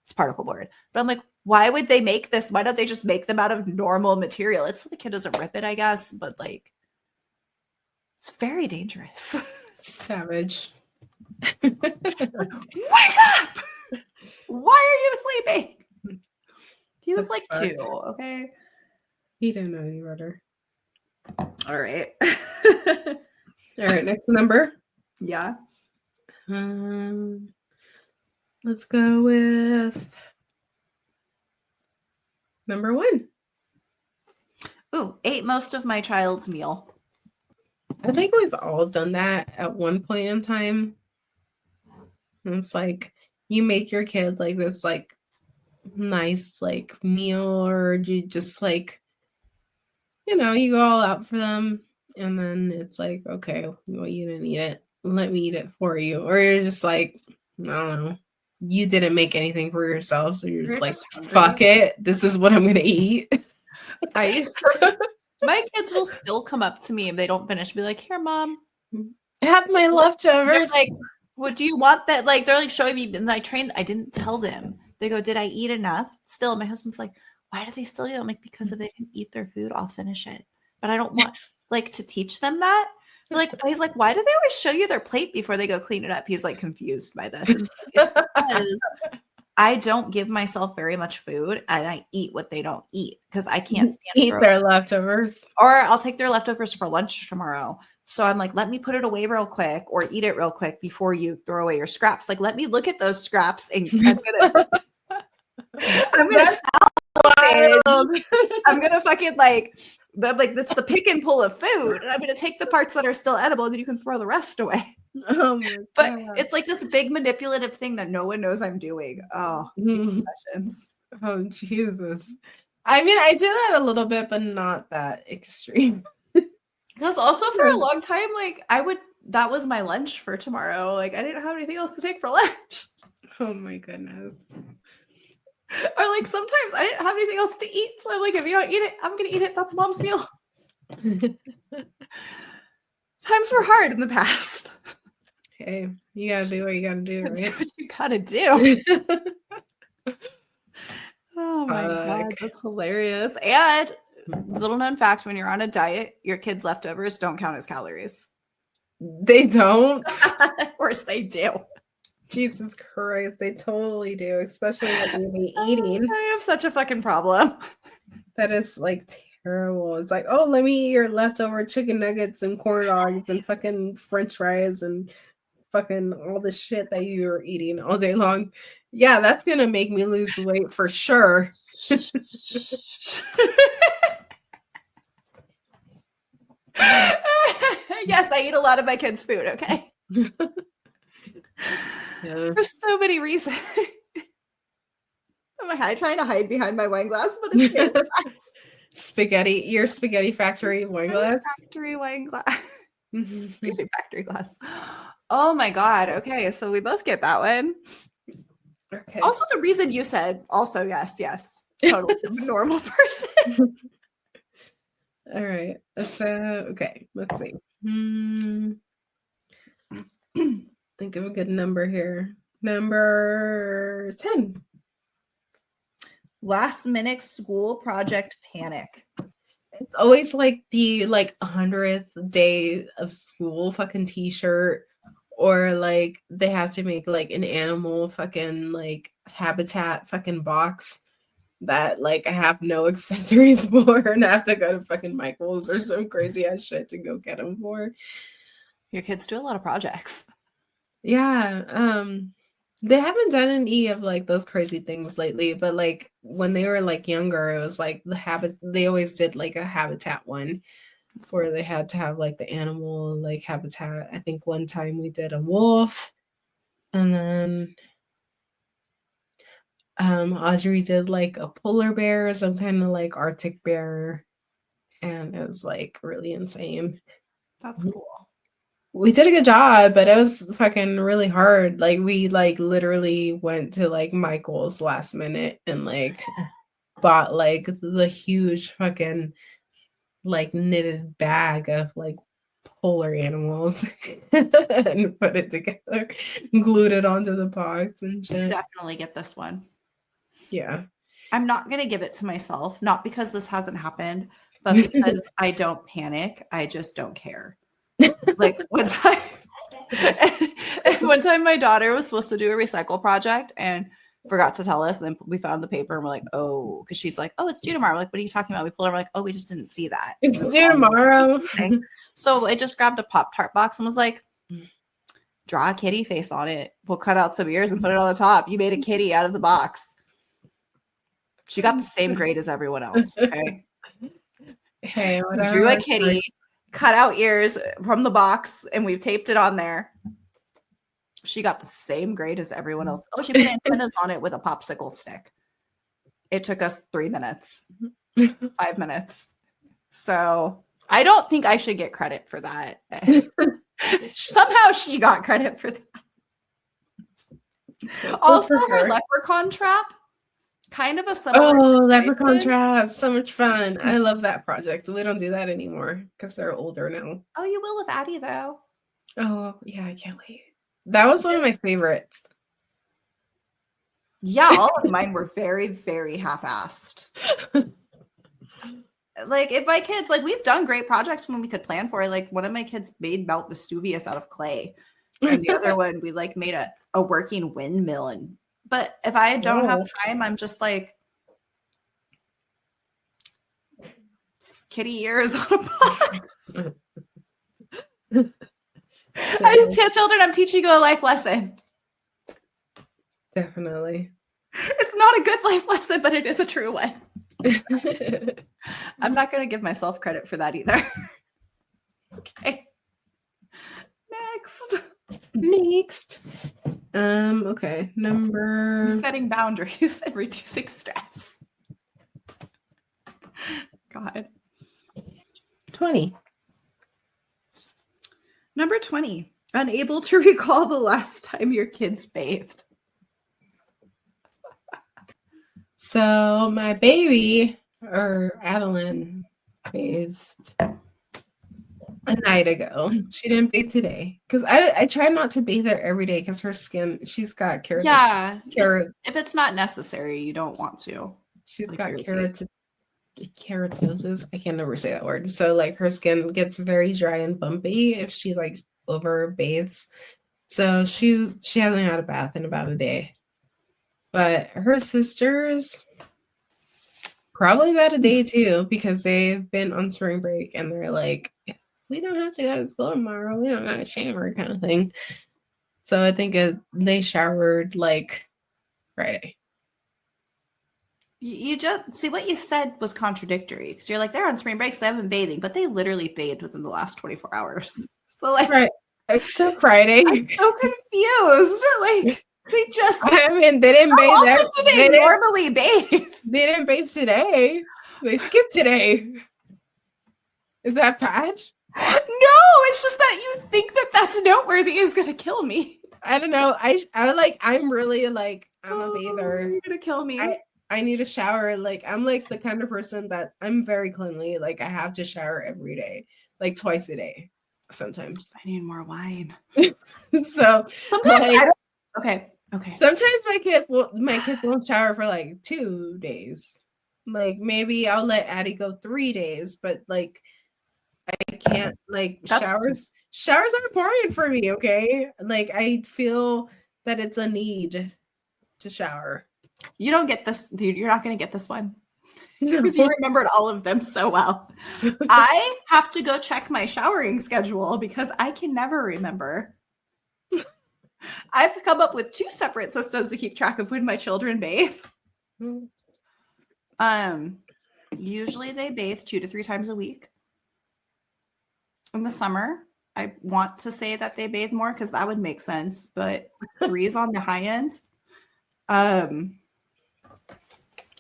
Speaker 1: It's particle board. But I'm like, why would they make this? Why don't they just make them out of normal material? It's so the kid doesn't rip it, I guess. But like, it's very dangerous.
Speaker 2: Savage.
Speaker 1: Wake up! Why are you sleeping? He was like 2, okay?
Speaker 2: He didn't know any better.
Speaker 1: All right.
Speaker 2: All right, next number.
Speaker 1: Yeah.
Speaker 2: Let's go with Number 1.
Speaker 1: Ooh, ate most of my child's meal.
Speaker 2: I think we've all done that at one point in time. And it's like you make your kid like this like nice like meal, or you just like, you go all out for them, and then it's like, okay, well, you didn't eat it, let me eat it for you. Or you're just like, I don't know, you didn't make anything for yourself, so you're just like, fuck it, this is what I'm gonna eat.
Speaker 1: My kids will still come up to me if they don't finish, be like, here, Mom,
Speaker 2: have my leftovers.
Speaker 1: They're like, what do you want? That like they're like showing me, and I didn't tell them. They go, did I eat enough? Still, my husband's like, why do they still eat? I'm like, because if they didn't eat their food, I'll finish it. But I don't want like to teach them that. Like, he's like, why do they always show you their plate before they go clean it up? He's like confused by this. And it's because I don't give myself very much food, and I eat what they don't eat because I can't stand
Speaker 2: eat their leftovers.
Speaker 1: Or I'll take their leftovers for lunch tomorrow. So I'm like, let me put it away real quick or eat it real quick before you throw away your scraps. Like, let me look at those scraps, and I'm gonna salvage. I'm gonna fucking like that's the pick and pull of food. And I'm gonna take the parts that are still edible, and then you can throw the rest away.
Speaker 2: Oh my
Speaker 1: but it's like this big manipulative thing that no one knows I'm doing. Oh, confessions.
Speaker 2: Oh Jesus. I mean, I do that a little bit, but not that extreme.
Speaker 1: Because also for a long time, like that was my lunch for tomorrow. Like I didn't have anything else to take for lunch.
Speaker 2: Oh my goodness.
Speaker 1: Or like sometimes I didn't have anything else to eat. So I'm like, if you don't eat it, I'm gonna eat it. That's Mom's meal. Times were hard in the past.
Speaker 2: Hey, you gotta do what you gotta do, right?
Speaker 1: Do what you gotta do. Oh my God, that's hilarious. And little known fact, when you're on a diet, your kids' leftovers don't count as calories.
Speaker 2: They don't?
Speaker 1: Of course they do.
Speaker 2: Jesus Christ, they totally do, especially when you be eating.
Speaker 1: I have such a fucking problem.
Speaker 2: That is like terrible. It's like, oh, let me eat your leftover chicken nuggets and corn dogs and fucking French fries and fucking all the shit that you're eating all day long. Yeah, that's gonna make me lose weight for sure.
Speaker 1: Yes, I eat a lot of my kids' food, okay?
Speaker 2: Yeah.
Speaker 1: For so many reasons. I'm trying to hide behind my wine glass, but it's
Speaker 2: your spaghetti factory wine glass.
Speaker 1: Factory wine glass. Spaghetti factory glass. Oh my God. Okay, so we both get that one. Okay. Also, the reason you said also yes. Totally normal person.
Speaker 2: All right. So okay, let's see. Think of a good number here. Number 10.
Speaker 1: Last minute school project panic.
Speaker 2: It's always like the 100th day of school fucking t-shirt, or like they have to make like an animal fucking like habitat fucking box that like I have no accessories for, and I have to go to fucking Michael's or some crazy ass shit to go get them for.
Speaker 1: Your kids do a lot of projects.
Speaker 2: Yeah. They haven't done any of like those crazy things lately, but like when they were like younger, it was like they always did like a habitat one where they had to have like the animal like habitat. I think one time we did a wolf, and then Audrey did like a polar bear, some kind of like Arctic bear, and it was like really insane.
Speaker 1: That's cool.
Speaker 2: We did a good job, but it was fucking really hard. Like we like literally went to like Michael's last minute and like bought like the huge fucking like knitted bag of like polar animals and put it together, glued it onto the box and shit.
Speaker 1: Definitely get this one.
Speaker 2: Yeah.
Speaker 1: I'm not going to give it to myself, not because this hasn't happened, but because I don't panic. I just don't care. Like one time my daughter was supposed to do a recycle project and forgot to tell us. And then we found the paper and we're like, oh, because she's like, oh, it's due tomorrow. We're like, what are you talking about? We pulled her, we're like, oh, we just didn't see that.
Speaker 2: It's due tomorrow.
Speaker 1: So I just grabbed a Pop-Tart box and was like, draw a kitty face on it. We'll cut out some ears and put it on the top. You made a kitty out of the box. She got the same grade as everyone else. Okay.
Speaker 2: Hey,
Speaker 1: We
Speaker 2: whatever.
Speaker 1: drew a kitty, cut out ears from the box, and we taped it on there. She got the same grade as everyone else. Oh, she put antennas on it with a popsicle stick. It took us 3 minutes, 5 minutes. So I don't think I should get credit for that. Somehow she got credit for that. Also, her leprechaun trap, kind of a similar.
Speaker 2: Oh, leprechaun trap, so much fun. I love that project. We don't do that anymore because they're older now.
Speaker 1: Oh, you will with Addie, though.
Speaker 2: Oh, yeah, I can't wait. That was one of my favorites.
Speaker 1: Yeah, all of mine were very, very half-assed. Like, if my kids, like, we've done great projects when we could plan for it. Like, one of my kids made Mount Vesuvius out of clay. And the other one, we, like, made a working windmill. But if I don't have time, I'm just like, kitty ears on a box. I just tell children I'm teaching you a life lesson.
Speaker 2: Definitely.
Speaker 1: It's not a good life lesson, but it is a true one. I'm not going to give myself credit for that either. Okay. Next.
Speaker 2: Okay. Number.
Speaker 1: Setting boundaries and reducing stress. God.
Speaker 2: 20.
Speaker 1: Number 20. Unable to recall the last time your kids bathed.
Speaker 2: So my baby, or Adeline, bathed a night ago. She didn't bathe today because I try not to bathe her every day because her skin, she's got keratosis.
Speaker 1: Yeah, if it's not necessary, you don't want to.
Speaker 2: She's got keratosis. I can never say that word. So like her skin gets very dry and bumpy if she like over bathes. So she hasn't had a bath in about a day. But her sisters, probably about a day too, because they've been on spring break and they're like, we don't have to go to school tomorrow. We don't got a shower kind of thing. So I think they showered like Friday.
Speaker 1: You just see what you said was contradictory because you're like, they're on spring breaks, they haven't been bathing, but they literally bathed within the last 24 hours. So like,
Speaker 2: right, except Friday.
Speaker 1: I'm so confused. Like, they just.
Speaker 2: I mean, they didn't bathe.
Speaker 1: How often do they normally bathe?
Speaker 2: They didn't bathe today. They skipped today. Is that bad?
Speaker 1: No, it's just that you think that that's noteworthy is going to kill me.
Speaker 2: I don't know. I'm really like, I'm a bather.
Speaker 1: You're going to kill me.
Speaker 2: I need a shower. Like, I'm like the kind of person that I'm very cleanly. Like, I have to shower every day, like twice a day, sometimes.
Speaker 1: I need more wine.
Speaker 2: So
Speaker 1: sometimes I don't. Okay.
Speaker 2: Sometimes my kids won't shower for like 2 days. Like maybe I'll let Addie go 3 days, but like I can't like showers are important for me, okay? Like I feel that it's a need to shower.
Speaker 1: You don't get this, dude. You're not going to get this one because you remembered all of them so well. I have to go check my showering schedule because I can never remember. I've come up with 2 separate systems to keep track of when my children bathe. Usually they bathe 2 to 3 times a week. In the summer, I want to say that they bathe more because that would make sense, but 3 is on the high end.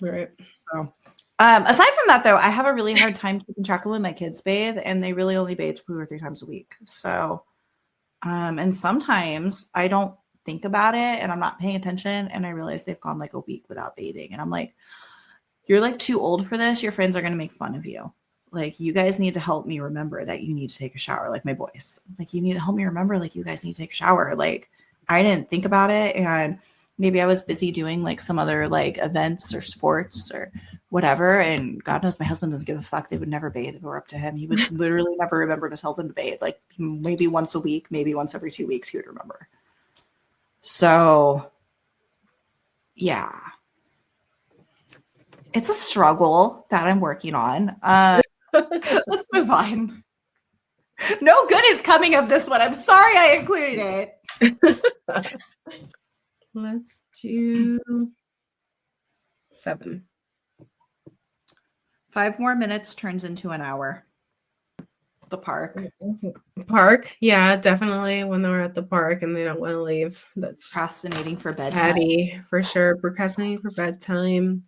Speaker 2: Right.
Speaker 1: So, aside from that, though, I have a really hard time keeping track of when my kids bathe, and they really only bathe 2 or 3 times a week. So, and sometimes I don't think about it, and I'm not paying attention, and I realize they've gone like a week without bathing, and I'm like, "You're like too old for this. Your friends are gonna make fun of you. Like, you guys need to help me remember that you need to take a shower." Like my boys, like you need to help me remember, like you guys need to take a shower. Like I didn't think about it, and maybe I was busy doing like some other like events or sports or whatever. And God knows my husband doesn't give a fuck. They would never bathe if it were up to him. He would literally never remember to tell them to bathe. Like maybe once a week, maybe once every 2 weeks, he would remember. So yeah, it's a struggle that I'm working on. Let's move on. No good is coming of this one. I'm sorry I included it.
Speaker 2: Let's do 7.
Speaker 1: 5 more minutes turns into an hour. The park.
Speaker 2: Park, yeah, definitely. When they're at the park and they don't want to leave, that's
Speaker 1: Procrastinating for bedtime.
Speaker 2: Patty for sure. Procrastinating for bedtime.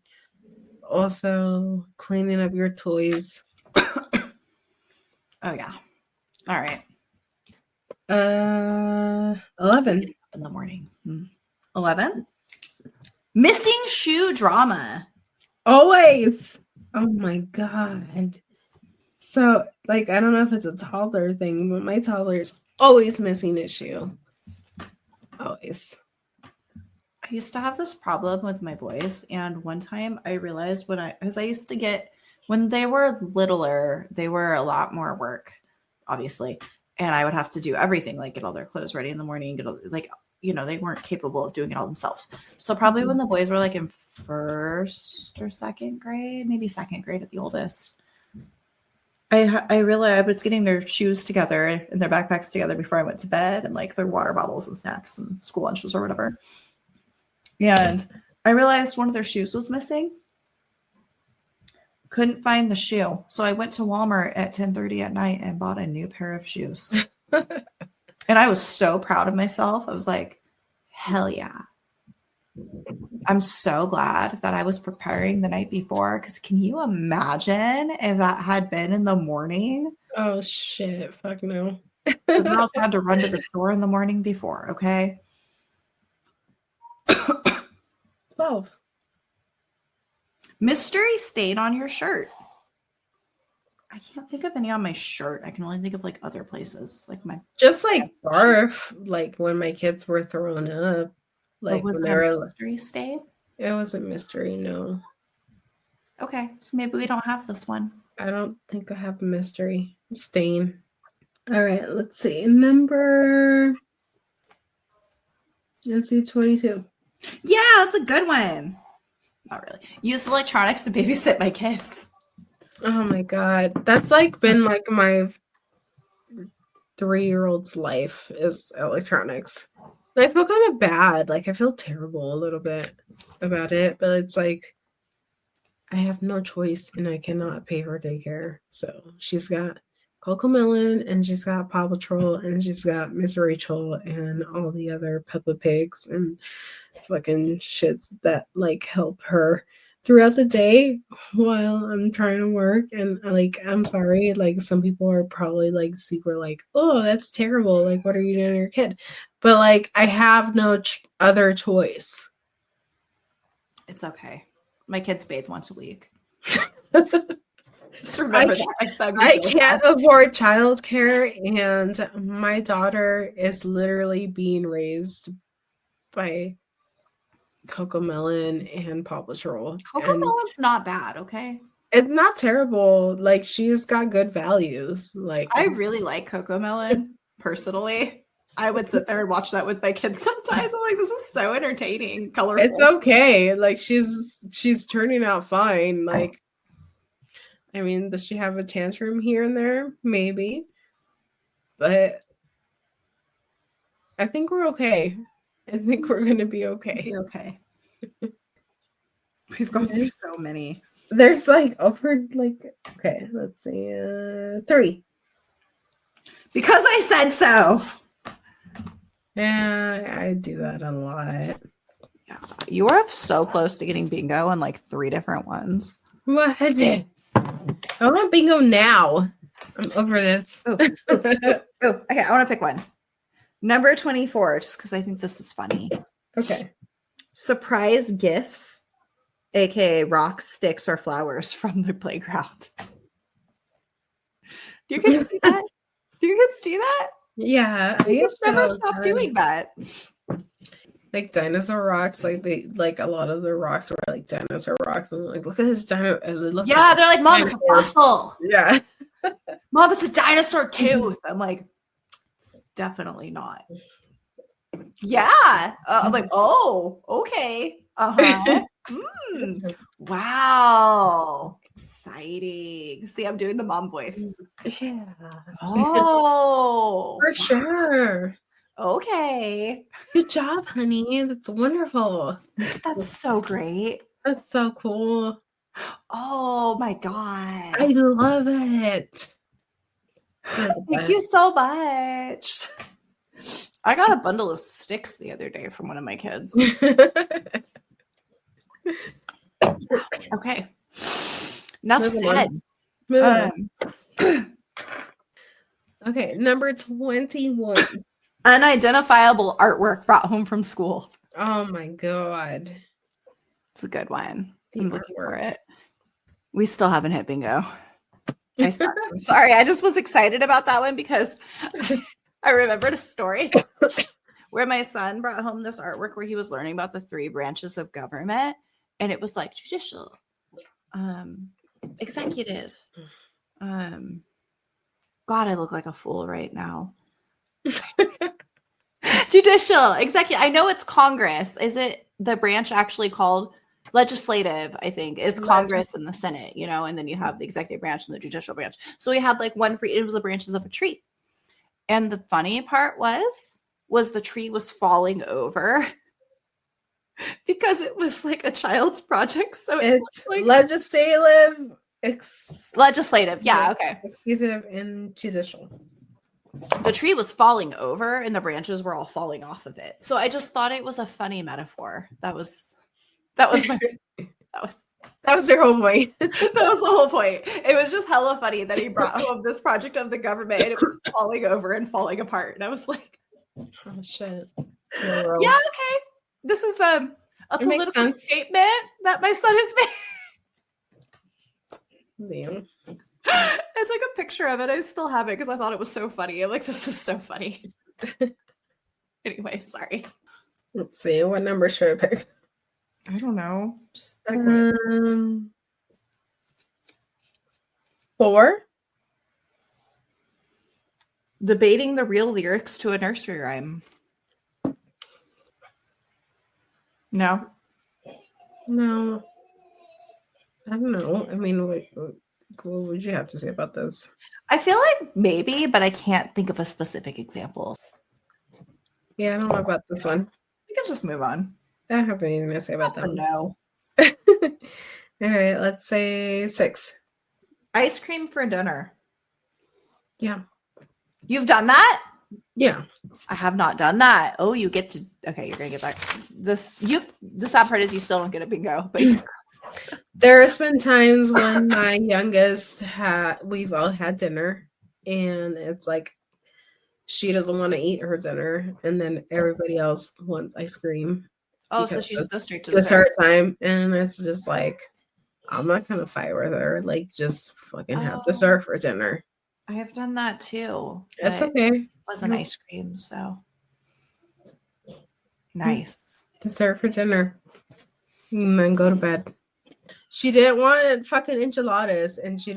Speaker 2: Also, cleaning up your toys.
Speaker 1: Oh yeah. All right.
Speaker 2: 11
Speaker 1: in the morning. 11. Missing shoe drama.
Speaker 2: Always. Oh my god. So, like, I don't know if it's a toddler thing, but my toddler's always missing a shoe. Always.
Speaker 1: I used to have this problem with my boys, and one time I realized because I used to get, when they were littler, they were a lot more work, obviously, and I would have to do everything, like get all their clothes ready in the morning, they weren't capable of doing it all themselves. So probably when the boys were like in first or second grade, maybe second grade at the oldest, I realized I was getting their shoes together and their backpacks together before I went to bed, and like their water bottles and snacks and school lunches or whatever. And I realized one of their shoes was missing. Couldn't find the shoe. So I went to Walmart at 10:30 at night and bought a new pair of shoes. And I was so proud of myself. I was like, hell yeah. I'm so glad that I was preparing the night before, because can you imagine if that had been in the morning?
Speaker 2: Oh shit, fuck no.
Speaker 1: The girls had to run to the store in the morning before, okay?
Speaker 2: 12.
Speaker 1: Mystery stain on your shirt. I can't think of any on my shirt. I can only think of like other places, like my
Speaker 2: Just like barf, like when my kids were throwing up. Like
Speaker 1: was
Speaker 2: when
Speaker 1: it
Speaker 2: they
Speaker 1: a
Speaker 2: were,
Speaker 1: mystery stain?
Speaker 2: it was a mystery, no.
Speaker 1: Okay, so maybe we don't have this one.
Speaker 2: I don't think I have a mystery stain. All right, let's see. Let's see, 22.
Speaker 1: Yeah, that's a good one. Not really. Use electronics to babysit my kids.
Speaker 2: Oh my god. That's like been like my 3-year-old's life is electronics. And I feel kind of bad. Like I feel terrible a little bit about it, but it's like I have no choice and I cannot pay for daycare. So she's got Coco Melon and she's got Paw Patrol and she's got Miss Rachel and all the other Peppa Pigs and fucking shits that like help her throughout the day while I'm trying to work. And like, I'm sorry, like some people are probably like super like, oh, that's terrible. Like, what are you doing to your kid? But like, I have no other choice.
Speaker 1: It's okay. My kids bathe once a week. Just remember that next time.
Speaker 2: I can't afford childcare, and my daughter is literally being raised by Coco Melon and Paw Patrol.
Speaker 1: Coco Melon's not bad, okay?
Speaker 2: It's not terrible. Like she's got good values. Like
Speaker 1: I really like Coco Melon personally. I would sit there and watch that with my kids sometimes. I'm like, this is so entertaining, colorful.
Speaker 2: It's okay. Like she's turning out fine. Like, I mean, does she have a tantrum here and there? Maybe. But I think we're okay. I think we're gonna be okay.
Speaker 1: Be okay. We've gone through so many.
Speaker 2: There's like over like okay, let's see, 3.
Speaker 1: Because I said so.
Speaker 2: Yeah, I do that a lot.
Speaker 1: Yeah, you are so close to getting bingo on like 3 different ones.
Speaker 2: What? I want bingo now. I'm over this.
Speaker 1: Oh, okay. I want to pick one. Number 24, just because I think this is funny.
Speaker 2: Okay.
Speaker 1: Surprise gifts, aka rocks, sticks, or flowers from the playground. Do your kids do that? Do your kids do that?
Speaker 2: Yeah,
Speaker 1: I just never stopped doing that.
Speaker 2: Like dinosaur rocks, like they like a lot of the rocks were like dinosaur rocks, and like look at this dinosaur.
Speaker 1: Yeah, they're like, Mom, it's a fossil.
Speaker 2: Yeah,
Speaker 1: Mom, it's a dinosaur tooth. I'm like, it's definitely not. Yeah, I'm like, oh, okay, wow, exciting. See, I'm doing the mom voice.
Speaker 2: Yeah.
Speaker 1: Oh,
Speaker 2: For sure.
Speaker 1: Okay.
Speaker 2: Good job, honey. That's wonderful.
Speaker 1: That's so great.
Speaker 2: That's so cool.
Speaker 1: Oh my
Speaker 2: I
Speaker 1: God.
Speaker 2: love it.
Speaker 1: Thank you so much. I got a bundle of sticks the other day from one of my kids. Okay. Enough said.
Speaker 2: Moving on. Okay, number 21.
Speaker 1: Unidentifiable artwork brought home from school.
Speaker 2: Oh my God.
Speaker 1: It's a good one.
Speaker 2: The
Speaker 1: I'm looking for
Speaker 2: artwork.
Speaker 1: it. We still haven't hit bingo. I'm sorry. I just was excited about that one because I remembered a story where my son brought home this artwork where he was learning about the 3 branches of government. And it was like judicial, executive. God, I look like a fool right now. Judicial, executive. I know it's Congress. Is it the branch actually called legislative? I think is Congress and the Senate, and then you have the executive branch and the judicial branch. So we had like one for it was the branches of a tree. And the funny part was the tree was falling over because it was like a child's project. So
Speaker 2: it's
Speaker 1: like
Speaker 2: legislative.
Speaker 1: Yeah. Okay.
Speaker 2: Executive and judicial.
Speaker 1: The tree was falling over and the branches were all falling off of it. So I just thought it was a funny metaphor. That was your
Speaker 2: whole point.
Speaker 1: That was the whole point. It was just hella funny that he brought home this project of the government and it was falling over and falling apart. And I was like,
Speaker 2: oh shit.
Speaker 1: Yeah, okay. This is a political statement that my son has made.
Speaker 2: Damn.
Speaker 1: I took a picture of it. I still have it because I thought it was so funny. I'm like, this is so funny. Anyway, sorry.
Speaker 2: Let's see. What number should I pick?
Speaker 1: I don't know. Just
Speaker 2: 4.
Speaker 1: Debating the real lyrics to a nursery rhyme. No.
Speaker 2: I don't know. I mean, what would you have to say about this?
Speaker 1: I feel like maybe, but I can't think of a specific example.
Speaker 2: Yeah, I don't know about this one.
Speaker 1: We can just move on.
Speaker 2: I don't have anything to say about that.
Speaker 1: No.
Speaker 2: All right, let's say 6.
Speaker 1: Ice cream for dinner.
Speaker 2: Yeah.
Speaker 1: You've done that?
Speaker 2: Yeah.
Speaker 1: I have not done that. Oh, you get to. Okay, you're gonna get back. The sad part is you still don't get a bingo. But
Speaker 2: there's been times when my youngest we've all had dinner, and it's like she doesn't want to eat her dinner, and then everybody else wants ice cream.
Speaker 1: Oh, so she just goes straight to
Speaker 2: dessert time, and it's just like I'm not gonna fight with her. Like, just fucking have dessert for dinner.
Speaker 1: I have done that too.
Speaker 2: It's okay.
Speaker 1: It wasn't ice cream, so nice.
Speaker 2: Dessert for dinner. And then go to bed. She didn't want fucking enchiladas, and she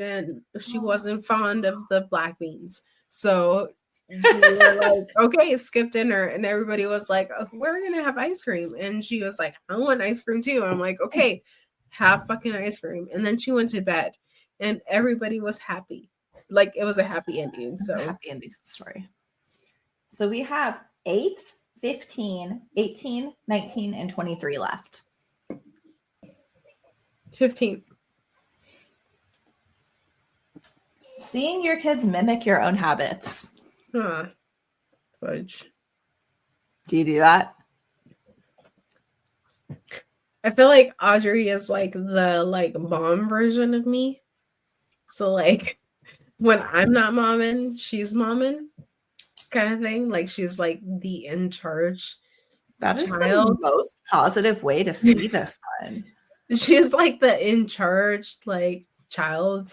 Speaker 2: wasn't fond of the black beans. So we were like, okay, skip dinner. And everybody was like, oh, we're gonna have ice cream. And she was like, I want ice cream too. And I'm like, okay, have fucking ice cream. And then she went to bed and everybody was happy. Like, it was a happy ending. So
Speaker 1: a happy ending to the story. So we have 8, 15, 18, 19, and 23 left.
Speaker 2: 15.
Speaker 1: Seeing your kids mimic your own habits.
Speaker 2: Fudge.
Speaker 1: Do you do that?
Speaker 2: I feel like Audrey is like the mom version of me. So like when I'm not momming, she's momming, kind of thing. Like, she's like the in charge.
Speaker 1: That is the most positive way to see this one.
Speaker 2: She's like the in charge child.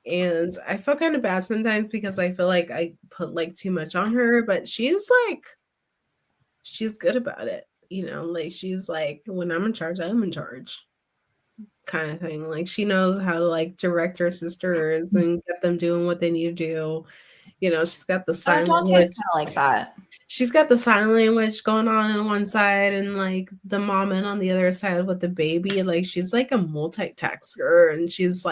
Speaker 2: And I feel kind of bad sometimes because I feel like I put too much on her, but she's good about it. She's like, when I'm in charge, I'm in charge, kind of thing. Like, she knows how to direct her sisters and get them doing what they need to do. She's got the sign language.
Speaker 1: Kind of like that.
Speaker 2: She's got the sign language going on one side and the mom on the other side with the baby. She's like a multitasker, and she's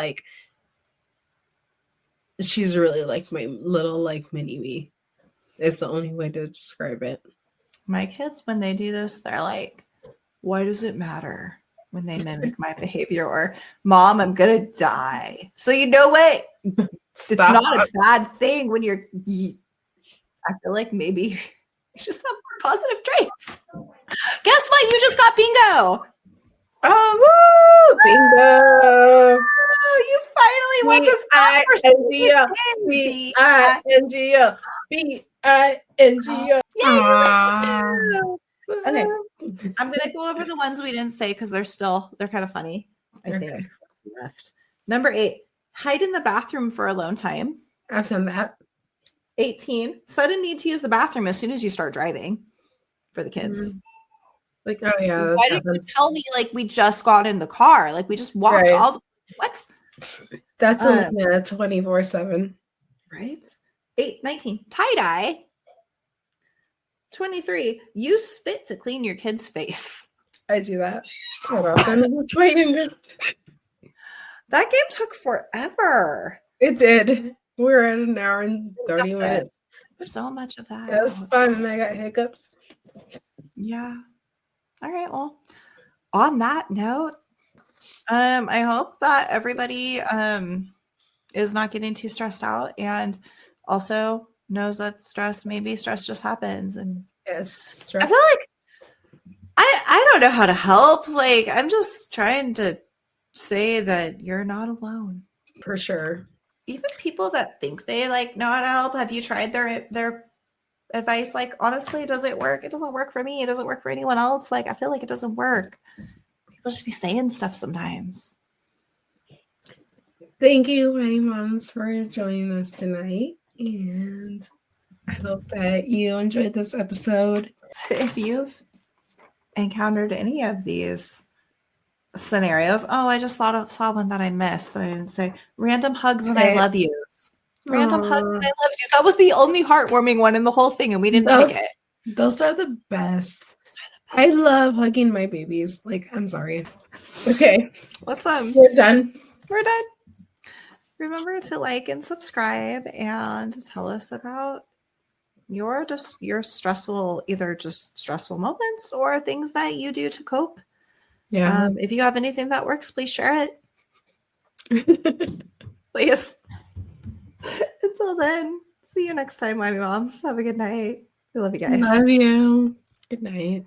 Speaker 2: really like my little mini me. It's the only way to describe it.
Speaker 1: My kids, when they do this, they're like, why does it matter? when they mimic my behavior, or Mom, I'm gonna die. So you know what? It's not a bad thing when I feel like maybe you just have more positive traits. Guess what? You just got bingo.
Speaker 2: Oh, woo! Bingo!
Speaker 1: Oh, you finally won this
Speaker 2: B-I-N-G-O. B-I-N-G-O. B-I-N-G-O.
Speaker 1: Yay! Okay, I'm gonna go over the ones we didn't say because they're kind of funny. I think left. Number 8, hide in the bathroom for alone time.
Speaker 2: I've done that.
Speaker 1: 18, sudden need to use the bathroom as soon as you start driving for the kids. Like,
Speaker 2: oh yeah,
Speaker 1: why didn't you tell me like we just got in the car? Like we just walked all the what?
Speaker 2: That's a 24/7.
Speaker 1: Right? 19, tie-dye. 23, use spit to clean your kid's face.
Speaker 2: I do that quite often. That
Speaker 1: game took forever.
Speaker 2: It did. We were at an hour and 30 minutes.
Speaker 1: So much of that.
Speaker 2: It was fun, and I got hiccups.
Speaker 1: Yeah. All right. Well, on that note, I hope that everybody is not getting too stressed out, and also knows that stress just happens. And
Speaker 2: yes, stress.
Speaker 1: I feel like I don't know how to help. Like, I'm just trying to say that you're not alone.
Speaker 2: For sure.
Speaker 1: Even people that think they like know how to help, have you tried their advice? Like, honestly, does it work? It doesn't work for me. It doesn't work for anyone else. Like, I feel like it doesn't work. People just be saying stuff sometimes.
Speaker 2: Thank you, Mighty Moms, for joining us tonight. And I hope that you enjoyed this episode.
Speaker 1: If you've encountered any of these scenarios, I just saw one that I missed that I didn't say. Random hugs and I love yous. Random hugs and I love you. That was the only heartwarming one in the whole thing, and we didn't pick it.
Speaker 2: Those are the best. I love hugging my babies. Like, I'm sorry. Okay.
Speaker 1: Let's
Speaker 2: We're done.
Speaker 1: We're done. Remember to like and subscribe and tell us about your stressful, either just stressful moments or things that you do to cope.
Speaker 2: Yeah.
Speaker 1: If you have anything that works, please share it. Please. Until then, see you next time, my moms. Have a good night. I love you guys.
Speaker 2: Love you. Good night.